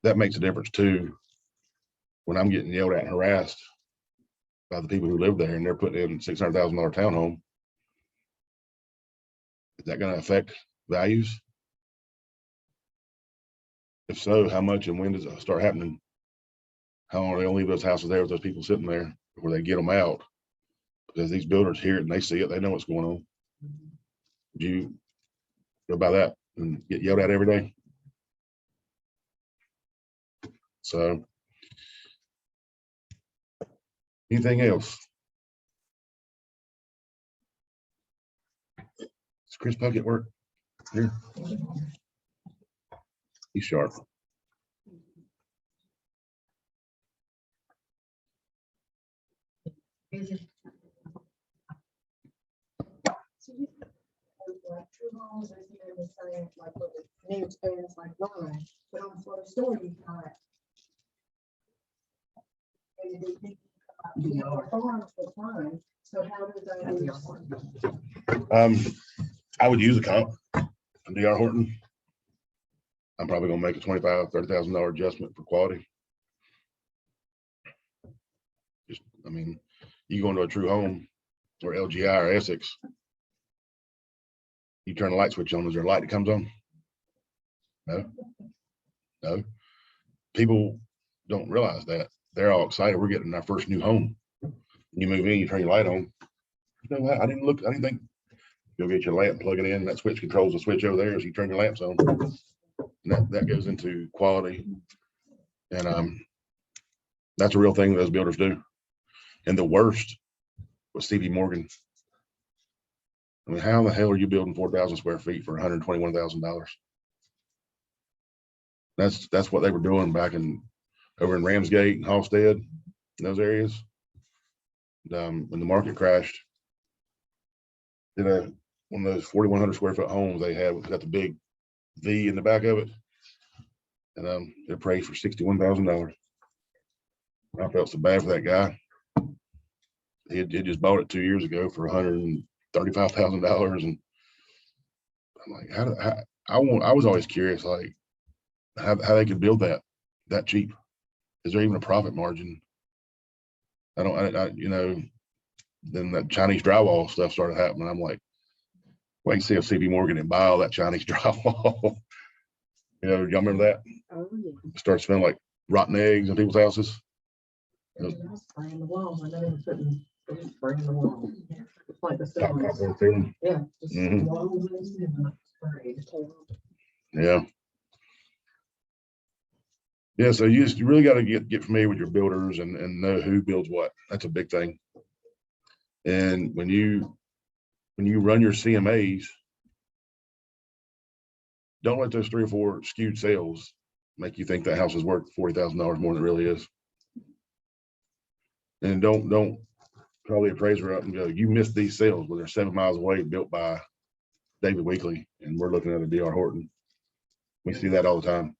that makes a difference too. When I'm getting yelled at and harassed by the people who live there, and they're putting in $600,000 townhome, is that going to affect values? If so, how much and when does it start happening? How long are they going to leave those houses there with those people sitting there before they get them out? Because these builders hear it and they see it, they know what's going on. Do you go by that and get yelled at every day? So, anything else? Does Chris Puckett work here? He's sharp. Like true homes, as you were saying, like what the new experience like mine, but on for the story you got. And they think about farms for fun. So how does that? I would use a comp from DR Horton. I'm probably gonna make a $25,000-$30,000 adjustment for quality. Just, I mean, you go into a true home or LGI or Essex, you turn the light switch on, is there a light that comes on? No. No. People don't realize that. They're all excited. We're getting our first new home. You move in, you turn your light on. You know what? I didn't think. You'll get your lamp, plug it in. That switch controls the switch over there as you turn your lamps on. And that goes into quality. And that's a real thing those builders do. And the worst was C.B. Morgan. I mean, how the hell are you building 4,000 square feet for $121,000? That's what they were doing back over in Ramsgate and Halstead, in those areas. When the market crashed, one of those 4,100 square foot homes they had got the big V in the back of it, and it appraised for $61,000. I felt so bad for that guy. He just bought it 2 years ago for $135,000, and I'm like, I was always curious, like how they could build that cheap. Is there even a profit margin? You know, then that Chinese drywall stuff started happening. I'm like, wait and see if C.B. Morgan and buy all that Chinese drywall. You know, y'all remember that? Oh, yeah. It started smelling like rotten eggs in people's houses. Spraying the walls. I know they're putting spraying the walls. It's like the Top ceiling. copper ceiling. Yeah. Just Mhm. walls and ceiling sprayed. Yeah. Yeah, so you really got to get familiar with your builders and know who builds what. That's a big thing. And when you run your CMAs, don't let those 3 or 4 skewed sales make you think that house is worth $40,000 more than it really is. And don't call the appraiser up and go, you missed these sales when they're 7 miles away, built by David Weekley, and we're looking at a DR Horton. We see that all the time.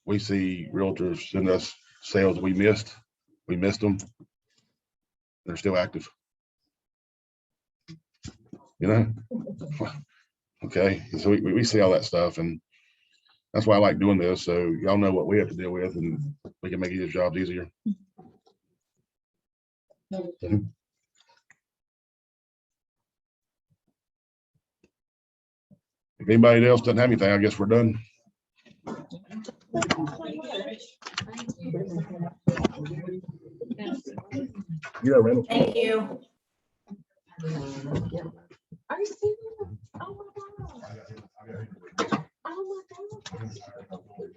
We see realtors send us sales we missed. We missed them. They're still active. You know? Okay. So we see all that stuff, and that's why I like doing this. So y'all know what we have to deal with, and we can make these jobs easier. Mhm. If anybody else doesn't have anything, I guess we're done. Yeah, Randall. Thank you. Are you serious? Oh my God. Oh my God.